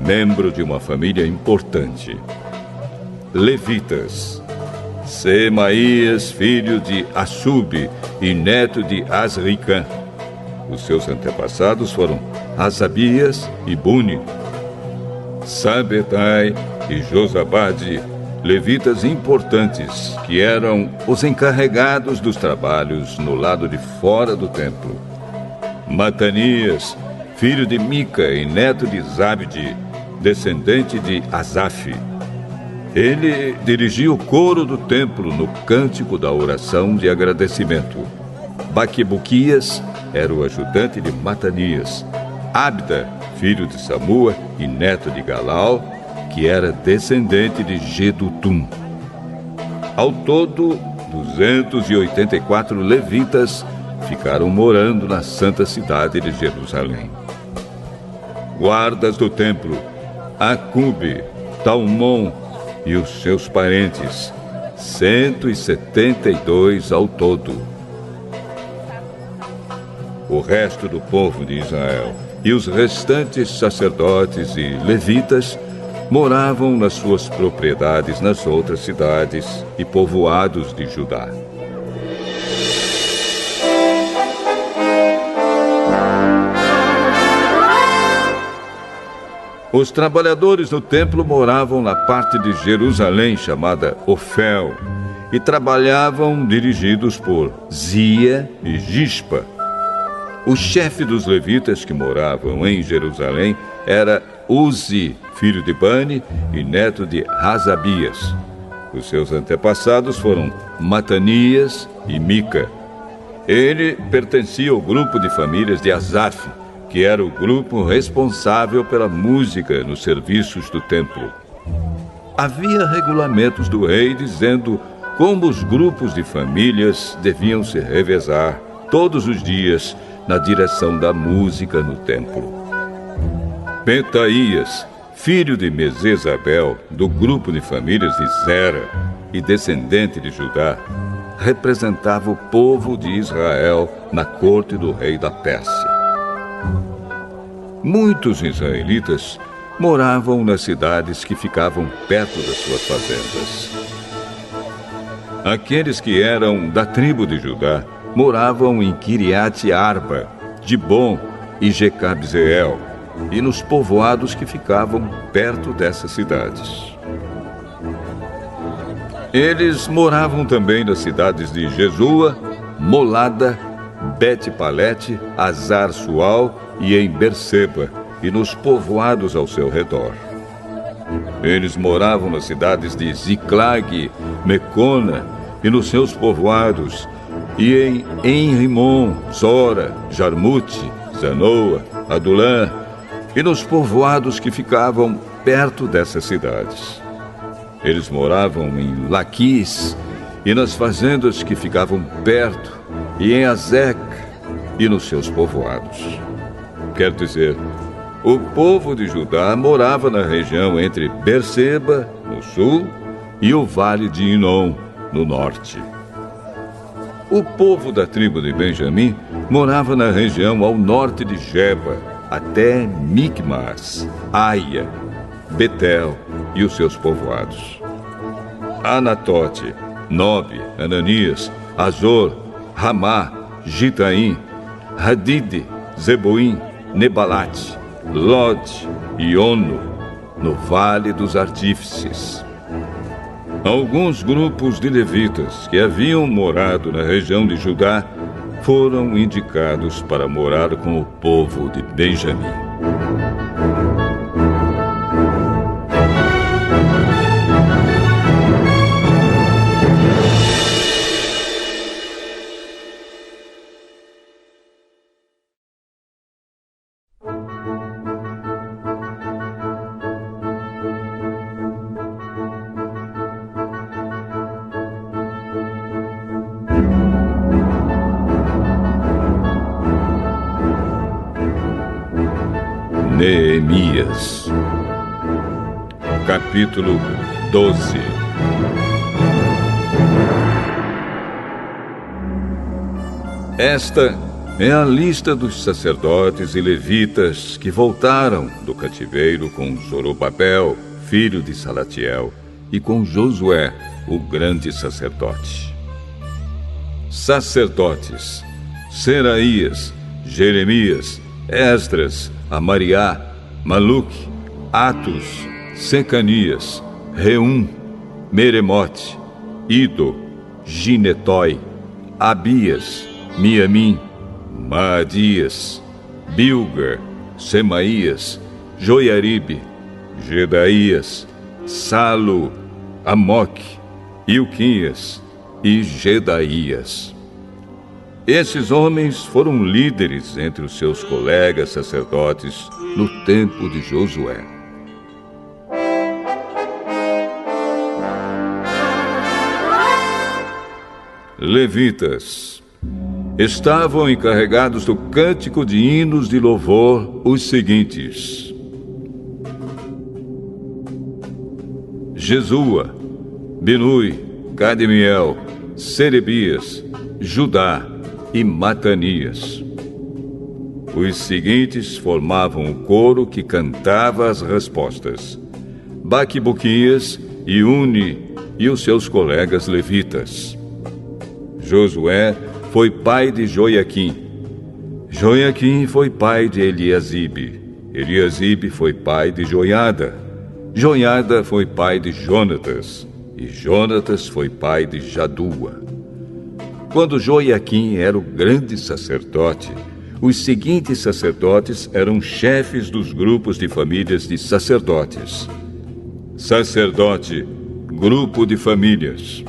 Speaker 1: membro de uma família importante. Levitas. Semaías, filho de Assub e neto de Asricã. Os seus antepassados foram Asabias e Buni. Sabetai e Josabade, levitas importantes, que eram os encarregados dos trabalhos no lado de fora do templo. Matanias, filho de Mica e neto de Zabde, descendente de Asaf. Ele dirigia o coro do templo no cântico da oração de agradecimento. Baquebuquias era o ajudante de Matanias. Abda, filho de Samua e neto de Galal, que era descendente de Gedutum. Ao todo, 284 levitas ficaram morando na santa cidade de Jerusalém. Guardas do templo, Acube, Talmon e os seus parentes, 172 ao todo. O resto do povo de Israel e os restantes sacerdotes e levitas moravam nas suas propriedades nas outras cidades e povoados de Judá. Os trabalhadores do templo moravam na parte de Jerusalém chamada Ofel e trabalhavam dirigidos por Zia e Gispa. O chefe dos levitas que moravam em Jerusalém era Uzi, filho de Bani e neto de Razabias. Os seus antepassados foram Matanias e Mica. Ele pertencia ao grupo de famílias de Asaf, que era o grupo responsável pela música nos serviços do templo. Havia regulamentos do rei dizendo como os grupos de famílias deviam se revezar todos os dias na direção da música no templo. Petaías, filho de Mesezabel, do grupo de famílias de Zera e descendente de Judá, representava o povo de Israel na corte do rei da Pérsia. Muitos israelitas moravam nas cidades que ficavam perto das suas fazendas. Aqueles que eram da tribo de Judá moravam em Kiriat Arba, Dibon e Jecabzeel, e nos povoados que ficavam perto dessas cidades. Eles moravam também nas cidades de Jesua, Molada, Bet-Palete, Azar-Sual e em Berseba, e nos povoados ao seu redor. Eles moravam nas cidades de Ziclag, Mecona e nos seus povoados, e em Enrimon, Zora, Jarmute, Zanoa, Adulã, e nos povoados que ficavam perto dessas cidades. Eles moravam em Laquis e nas fazendas que ficavam perto, e em Azec e nos seus povoados. Quer dizer, o povo de Judá morava na região entre Berseba, no sul, e o vale de Inom, no norte. O povo da tribo de Benjamim morava na região ao norte de Geba, até Micmas, Aia, Betel e os seus povoados. Anatote, Nobe, Ananias, Azor, Ramá, Gitaim, Hadide, Zeboim, Nebalate, Lod e Ono, no Vale dos Artífices. Alguns grupos de levitas que haviam morado na região de Judá foram indicados para morar com o povo de Benjamim. Zacarias. Capítulo 12. Esta é a lista dos sacerdotes e levitas que voltaram do cativeiro com Zorobabel, filho de Salatiel, e com Josué, o grande sacerdote. Sacerdotes: Seraías, Jeremias, Esdras, Amariá, Maluque, Atos, Secanias, Reum, Meremote, Ido, Ginetói, Abias, Miamim, Maadias, Bilga, Semaías, Joiaribe, Gedaías, Salu, Amoque, Ilquias e Gedaías. Esses homens foram líderes entre os seus colegas sacerdotes no tempo de Josué. Levitas: estavam encarregados do cântico de hinos de louvor os seguintes: Jesua, Binui, Cadmiel, Serebias, Judá e Matanias. Os seguintes formavam o coro que cantava as respostas: Baquibuquias e Uni e os seus colegas levitas. Josué foi pai de Joiaquim. Joiaquim foi pai de Eliasibe. Eliasibe foi pai de Joiada. Joiada foi pai de Jonatas. E Jonatas foi pai de Jadua. Quando Joiaquim era o grande sacerdote, os seguintes sacerdotes eram chefes dos grupos de famílias de sacerdotes. Sacerdote, grupo de famílias: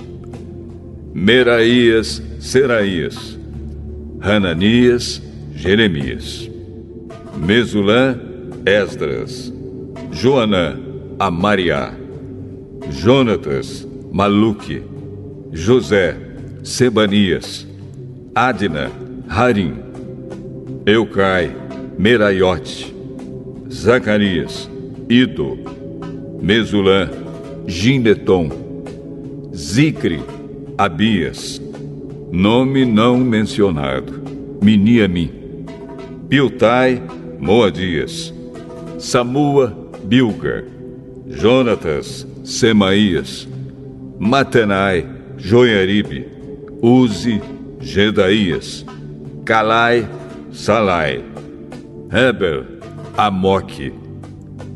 Speaker 1: Meraías, Seraías, Hananias, Jeremias, Mesulã, Esdras, Joanã, Amariá, Jonatas, Maluque, José, Sebanias, Adna, Harim, Eucai, Meraiote, Zacarias, Ido, Mesulã, Gineton, Zicre, Abias, nome não mencionado, Miniamim, Piltai, Moadias, Samua, Bilga, Jonatas, Semaías, Matenai, Joiaribe, Uzi, Gedaías, Calai, Salai, Heber, Amoque,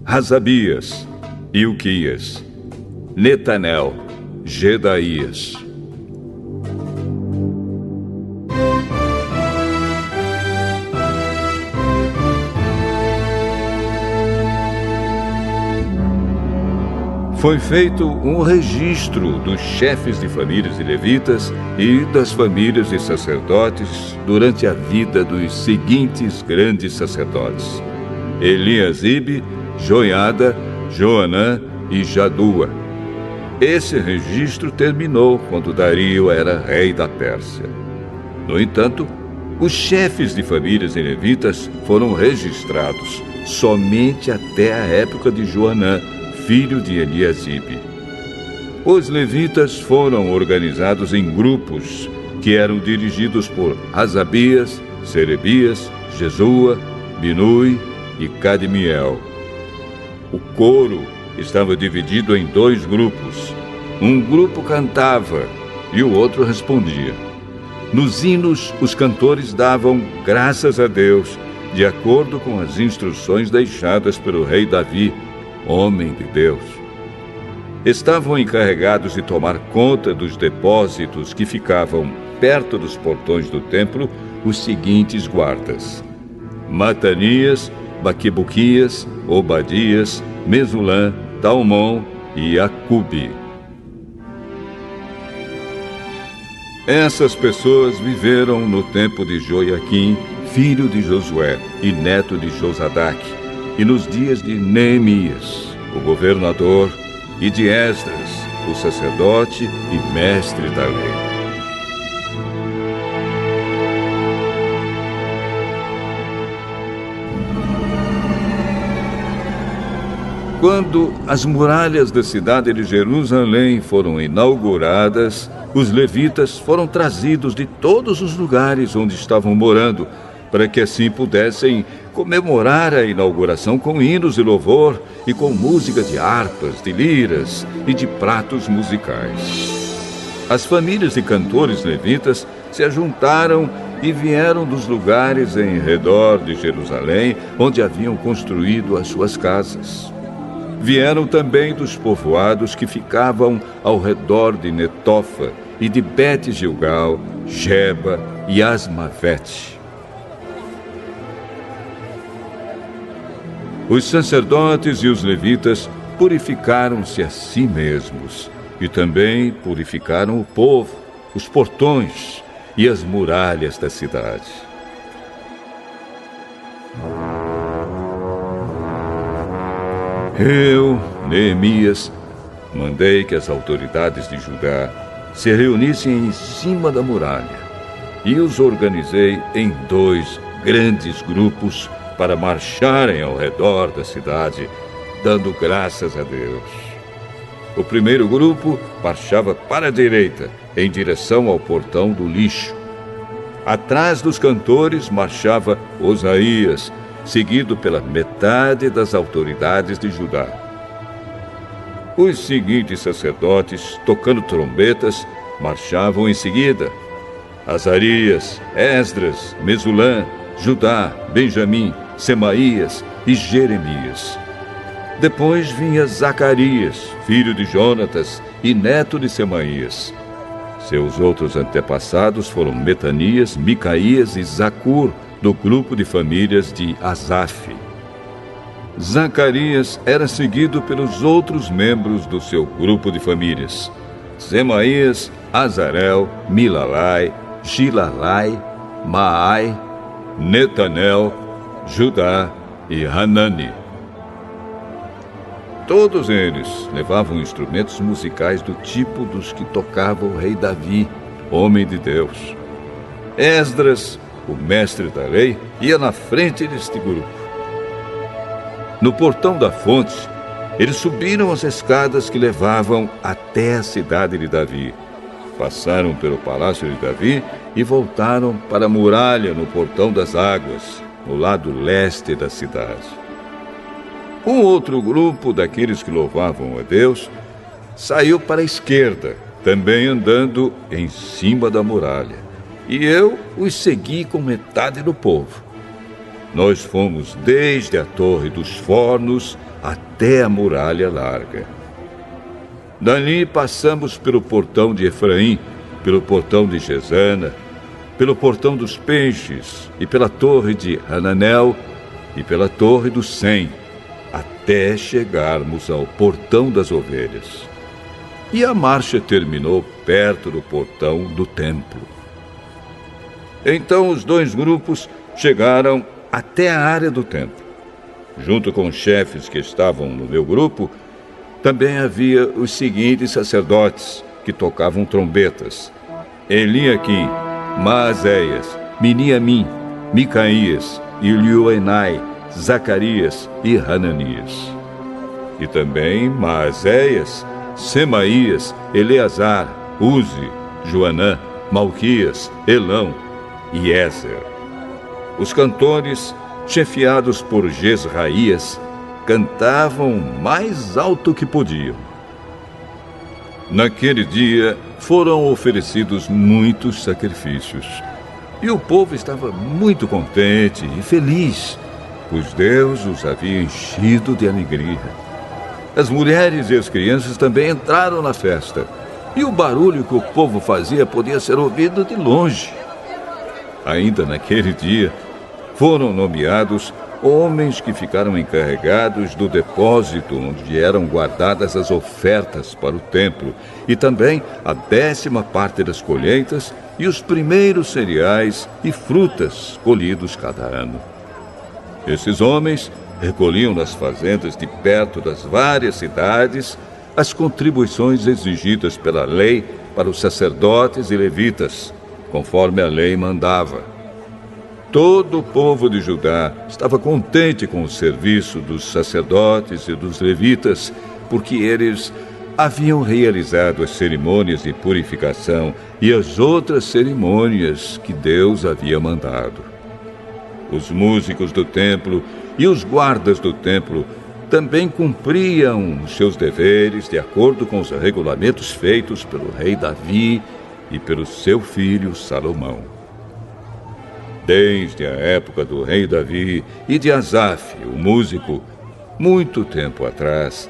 Speaker 1: Razabias, Ilquias, Netanel, Gedaías. Foi feito um registro dos chefes de famílias de levitas e das famílias de sacerdotes durante a vida dos seguintes grandes sacerdotes: Eliasibe, Joiada, Joanã e Jadua. Esse registro terminou quando Dario era rei da Pérsia. No entanto, os chefes de famílias de levitas foram registrados somente até a época de Joanã, filho de Eliasibe. Os levitas foram organizados em grupos que eram dirigidos por Asabias, Serebias, Jesua, Binui e Cadmiel. O coro estava dividido em dois grupos. Um grupo cantava e o outro respondia. Nos hinos, os cantores davam graças a Deus, de acordo com as instruções deixadas pelo rei Davi, homem de Deus. Estavam encarregados de tomar conta dos depósitos que ficavam perto dos portões do templo os seguintes guardas: Matanias, Baquibuquias, Obadias, Mesulã, Talmon e Acube. Essas pessoas viveram no tempo de Joiaquim, filho de Josué e neto de Josadaque, e nos dias de Neemias, o governador, e de Esdras, o sacerdote e mestre da lei. Quando as muralhas da cidade de Jerusalém foram inauguradas, os levitas foram trazidos de todos os lugares onde estavam morando, para que assim pudessem comemorar a inauguração com hinos de louvor e com música de harpas, de liras e de pratos musicais. As famílias de cantores levitas se ajuntaram e vieram dos lugares em redor de Jerusalém, onde haviam construído as suas casas. Vieram também dos povoados que ficavam ao redor de Netofa e de Bet-Gilgal, Geba e Asmavete. Os sacerdotes e os levitas purificaram-se a si mesmos e também purificaram o povo, os portões e as muralhas da cidade. Eu, Neemias, mandei que as autoridades de Judá se reunissem em cima da muralha e os organizei em 2 grandes grupos para marcharem ao redor da cidade, dando graças a Deus. O primeiro grupo marchava para a direita, em direção ao portão do lixo. Atrás dos cantores marchava Osaías, seguido pela metade das autoridades de Judá. Os seguintes sacerdotes, tocando trombetas, marchavam em seguida: Azarias, Esdras, Mesulã, Judá, Benjamim, Semaías e Jeremias. Depois vinha Zacarias, filho de Jonatas e neto de Semaías. Seus outros antepassados foram Metanias, Micaías e Zacur, do grupo de famílias de Asaf. Zacarias era seguido pelos outros membros do seu grupo de famílias: Semaías, Azarel, Milalai, Gilalai, Maai, Netanel, Judá e Hanani. Todos eles levavam instrumentos musicais do tipo dos que tocava o rei Davi, homem de Deus. Esdras, o mestre da lei, ia na frente deste grupo. No portão da fonte, eles subiram as escadas que levavam até a cidade de Davi. Passaram pelo palácio de Davi e voltaram para a muralha no portão das águas, no lado leste da cidade. Um outro grupo daqueles que louvavam a Deus saiu para a esquerda, também andando em cima da muralha, e eu os segui com metade do povo. Nós fomos desde a Torre dos Fornos até a Muralha Larga. Dali passamos pelo portão de Efraim, pelo portão de Gesana, pelo portão dos Peixes e pela Torre de Hananel e pela Torre do Sem, até chegarmos ao portão das Ovelhas. E a marcha terminou perto do portão do templo. Então os 2 grupos chegaram até a área do templo. Junto com os chefes que estavam no meu grupo, também havia os seguintes sacerdotes que tocavam trombetas: Eliaquim, Maazéias, Miniamim, Micaías, Ilioenai, Zacarias e Hananias. E também Maazéias, Semaías, Eleazar, Uzi, Joanã, Malquias, Elão e Ézer. Os cantores, chefiados por Jezraías, cantavam mais alto que podiam. Naquele dia foram oferecidos muitos sacrifícios, e o povo estava muito contente e feliz, pois Deus os havia enchido de alegria. As mulheres e as crianças também entraram na festa, e o barulho que o povo fazia podia ser ouvido de longe. Ainda naquele dia, foram nomeados homens que ficaram encarregados do depósito onde eram guardadas as ofertas para o templo, e também a 10ª parte das colheitas e os primeiros cereais e frutas colhidos cada ano. Esses homens recolhiam nas fazendas de perto das várias cidades as contribuições exigidas pela lei para os sacerdotes e levitas, conforme a lei mandava. Todo o povo de Judá estava contente com o serviço dos sacerdotes e dos levitas, porque eles haviam realizado as cerimônias de purificação e as outras cerimônias que Deus havia mandado. Os músicos do templo e os guardas do templo também cumpriam os seus deveres de acordo com os regulamentos feitos pelo rei Davi e pelo seu filho Salomão. Desde a época do rei Davi e de Asaf, o músico, muito tempo atrás,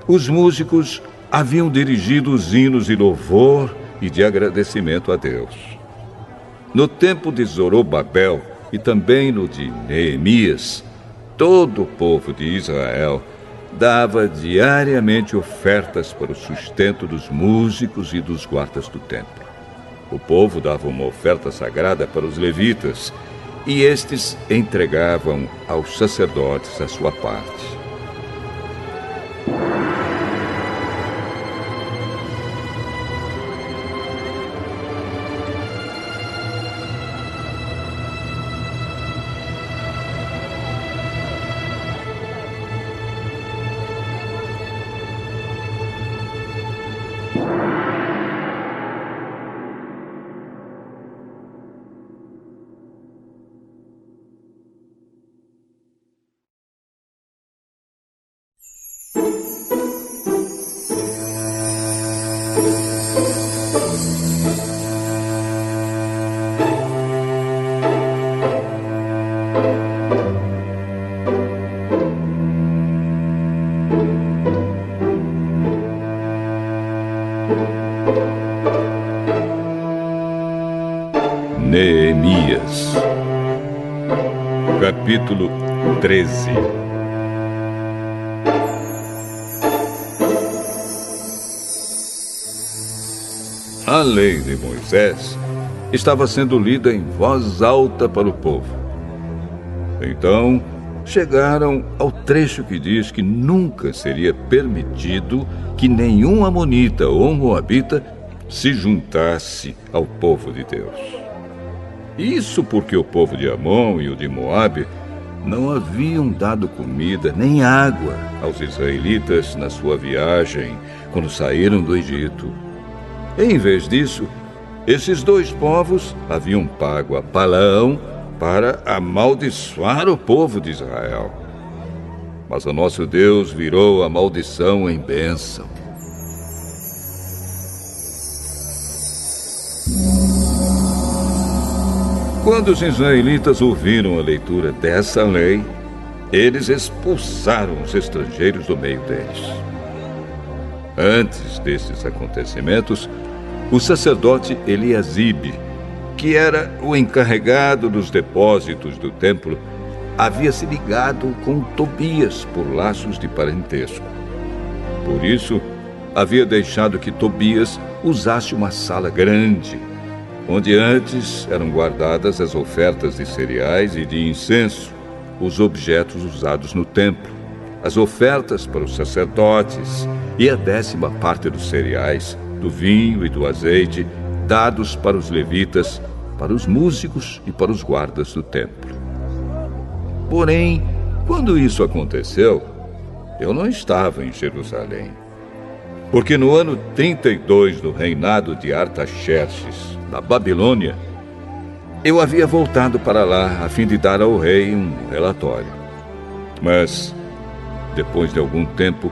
Speaker 1: os músicos haviam dirigido os hinos de louvor e de agradecimento a Deus. No tempo de Zorobabel e também no de Neemias, todo o povo de Israel dava diariamente ofertas para o sustento dos músicos e dos guardas do templo. O povo dava uma oferta sagrada para os levitas e estes entregavam aos sacerdotes a sua parte. Neemias, capítulo 13. A lei de Moisés estava sendo lida em voz alta para o povo. Então, chegaram ao trecho que diz que nunca seria permitido que nenhum amonita ou moabita se juntasse ao povo de Deus. Isso porque o povo de Amon e o de Moabe não haviam dado comida nem água aos israelitas na sua viagem quando saíram do Egito. Em vez disso, esses dois povos haviam pago a Balaão para amaldiçoar o povo de Israel. Mas o nosso Deus virou a maldição em bênção. Quando os israelitas ouviram a leitura dessa lei, eles expulsaram os estrangeiros do meio deles. Antes desses acontecimentos, o sacerdote Eliasibe, que era o encarregado dos depósitos do templo, havia se ligado com Tobias por laços de parentesco. Por isso, havia deixado que Tobias usasse uma sala grande, onde antes eram guardadas as ofertas de cereais e de incenso, os objetos usados no templo, as ofertas para os sacerdotes e a 10ª dos cereais, do vinho e do azeite, dados para os levitas, para os músicos e para os guardas do templo. Porém, quando isso aconteceu, eu não estava em Jerusalém, porque no ano 32 do reinado de Artaxerxes, da Babilônia, eu havia voltado para lá a fim de dar ao rei um relatório. Mas, depois de algum tempo,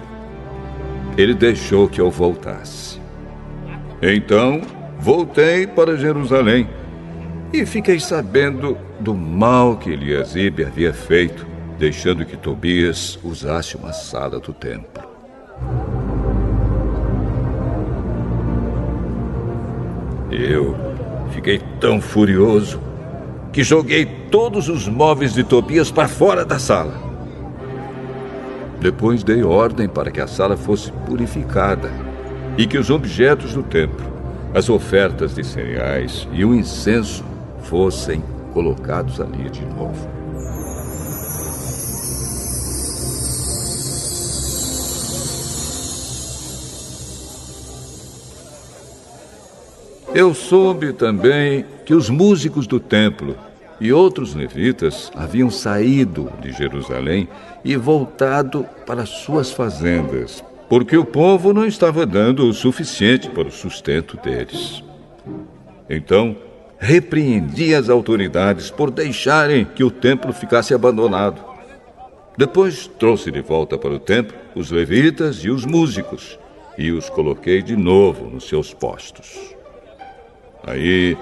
Speaker 1: ele deixou que eu voltasse. Então, voltei para Jerusalém e fiquei sabendo do mal que Eliasibe havia feito, deixando que Tobias usasse uma sala do templo. Eu fiquei tão furioso que joguei todos os móveis de Tobias para fora da sala. Depois dei ordem para que a sala fosse purificada e que os objetos do templo, as ofertas de cereais e o incenso fossem colocados ali de novo. Eu soube também que os músicos do templo e outros levitas haviam saído de Jerusalém e voltado para suas fazendas, porque o povo não estava dando o suficiente para o sustento deles. Então, repreendi as autoridades por deixarem que o templo ficasse abandonado. Depois trouxe de volta para o templo os levitas e os músicos e os coloquei de novo nos seus postos. Aí,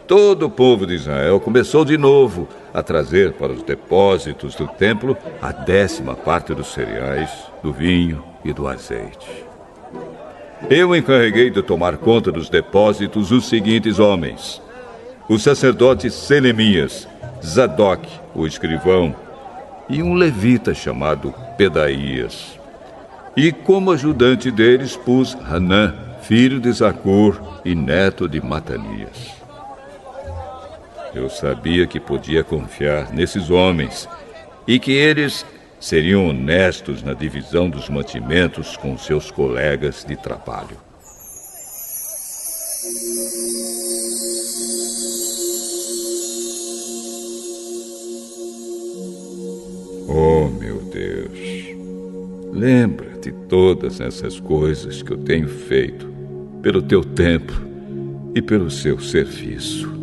Speaker 1: todo o povo de Israel começou de novo a trazer para os depósitos do templo a 10ª parte dos cereais, do vinho e do azeite. Eu encarreguei de tomar conta dos depósitos os seguintes homens: o sacerdote Selemias, Zadok, o escrivão, e um levita chamado Pedaías. E como ajudante deles pus Hanã, filho de Zacur e neto de Matanias. Eu sabia que podia confiar nesses homens e que eles seriam honestos na divisão dos mantimentos com seus colegas de trabalho. Oh, meu Deus, lembra de todas essas coisas que eu tenho feito pelo teu templo e pelo seu serviço.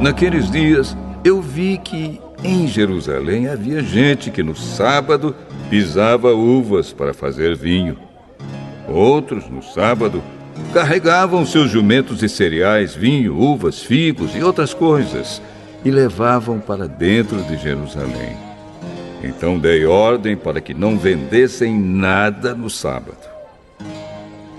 Speaker 1: Naqueles dias, eu vi que em Jerusalém havia gente que no sábado pisava uvas para fazer vinho. Outros, no sábado, carregavam seus jumentos de cereais, vinho, uvas, figos e outras coisas e levavam para dentro de Jerusalém. Então dei ordem para que não vendessem nada no sábado.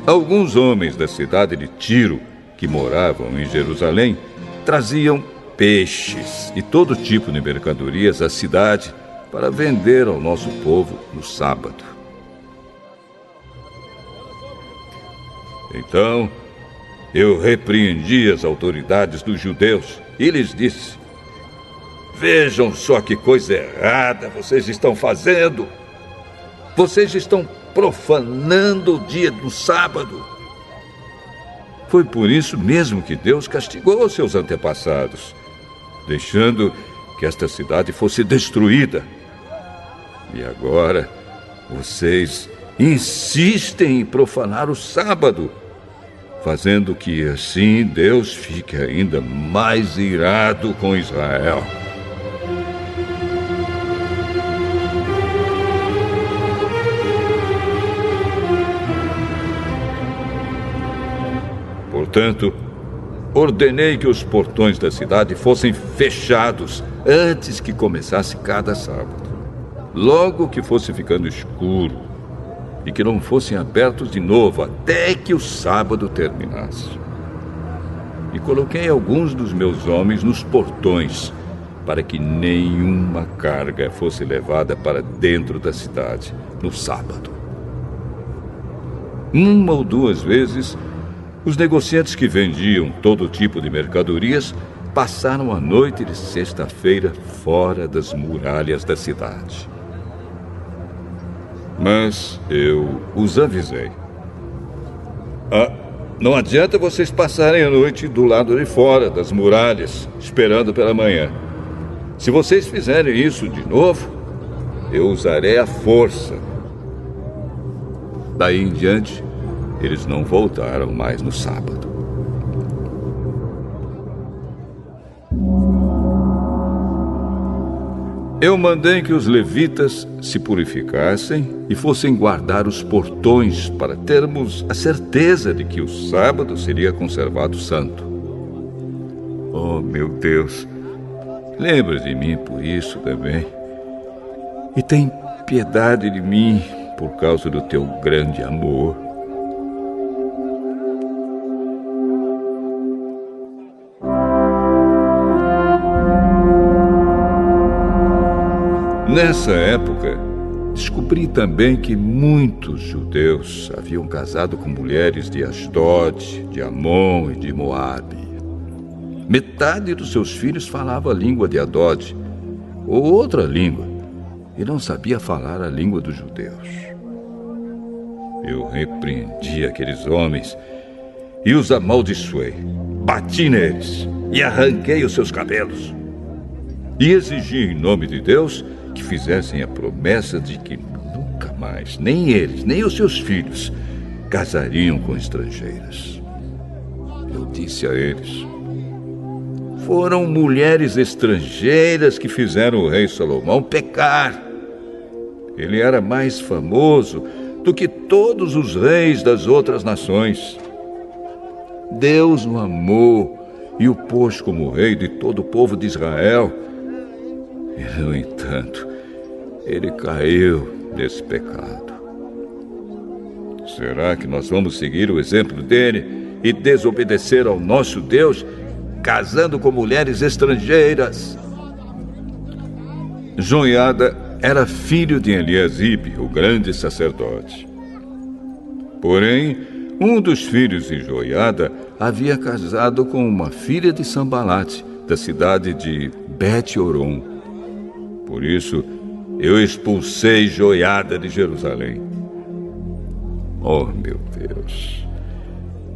Speaker 1: Alguns homens da cidade de Tiro, que moravam em Jerusalém, traziam peixes e todo tipo de mercadorias à cidade para vender ao nosso povo no sábado. Então, eu repreendi as autoridades dos judeus e lhes disse: vejam só que coisa errada vocês estão fazendo. Vocês estão profanando o dia do sábado. Foi por isso mesmo que Deus castigou seus antepassados, deixando que esta cidade fosse destruída. E agora, vocês insistem em profanar o sábado, fazendo que assim Deus fique ainda mais irado com Israel. Portanto, ordenei que os portões da cidade fossem fechados antes que começasse cada sábado, logo que fosse ficando escuro, e que não fossem abertos de novo até que o sábado terminasse. E coloquei alguns dos meus homens nos portões, para que nenhuma carga fosse levada para dentro da cidade no sábado. 1 ou 2 vezes, os negociantes que vendiam todo tipo de mercadorias passaram a noite de sexta-feira fora das muralhas da cidade. Mas eu os avisei: não adianta vocês passarem a noite do lado de fora das muralhas, esperando pela manhã. Se vocês fizerem isso de novo, eu usarei a força. Daí em diante, eles não voltaram mais no sábado. Eu mandei que os levitas se purificassem e fossem guardar os portões para termos a certeza de que o sábado seria conservado santo. Oh, meu Deus, lembra de mim por isso também. E tem piedade de mim por causa do teu grande amor. Nessa época, descobri também que muitos judeus haviam casado com mulheres de Asdod, de Amon e de Moabe. Metade dos seus filhos falava a língua de Adod, ou outra língua, e não sabia falar a língua dos judeus. eu repreendi aqueles homens e os amaldiçoei. Bati neles e arranquei os seus cabelos. E exigi em nome de Deus que fizessem a promessa de que nunca mais, nem eles, nem os seus filhos, casariam com estrangeiras. Eu disse a eles: foram mulheres estrangeiras que fizeram o rei Salomão pecar. Ele era mais famoso do que todos os reis das outras nações. Deus o amou e o pôs como rei de todo o povo de Israel. E, no entanto, ele caiu nesse pecado. Será que nós vamos seguir o exemplo dele e desobedecer ao nosso Deus, casando com mulheres estrangeiras? Joiada era filho de Eliasibe, o grande sacerdote. Porém, um dos filhos de Joiada havia casado com uma filha de Sambalate, da cidade de Bet-Horon. Por isso, eu expulsei Joiada de Jerusalém. Oh, meu Deus!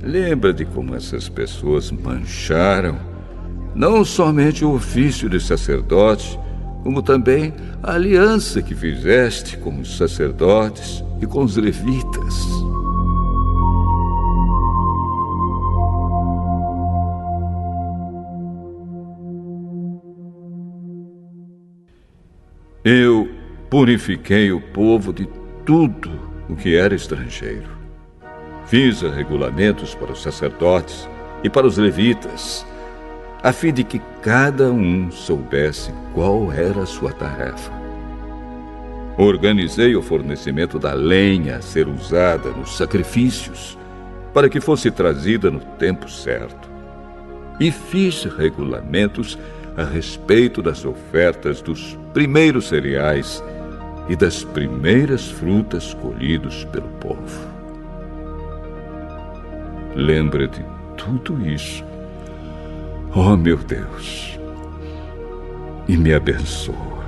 Speaker 1: Lembra de como essas pessoas mancharam não somente o ofício de sacerdote, como também a aliança que fizeste com os sacerdotes e com os levitas. Eu purifiquei o povo de tudo o que era estrangeiro. Fiz regulamentos para os sacerdotes e para os levitas, a fim de que cada um soubesse qual era a sua tarefa. Organizei o fornecimento da lenha a ser usada nos sacrifícios, para que fosse trazida no tempo certo. E fiz regulamentos a respeito das ofertas dos primeiros cereais e das primeiras frutas colhidos pelo povo. Lembra de tudo isso, oh meu Deus, e me abençoa.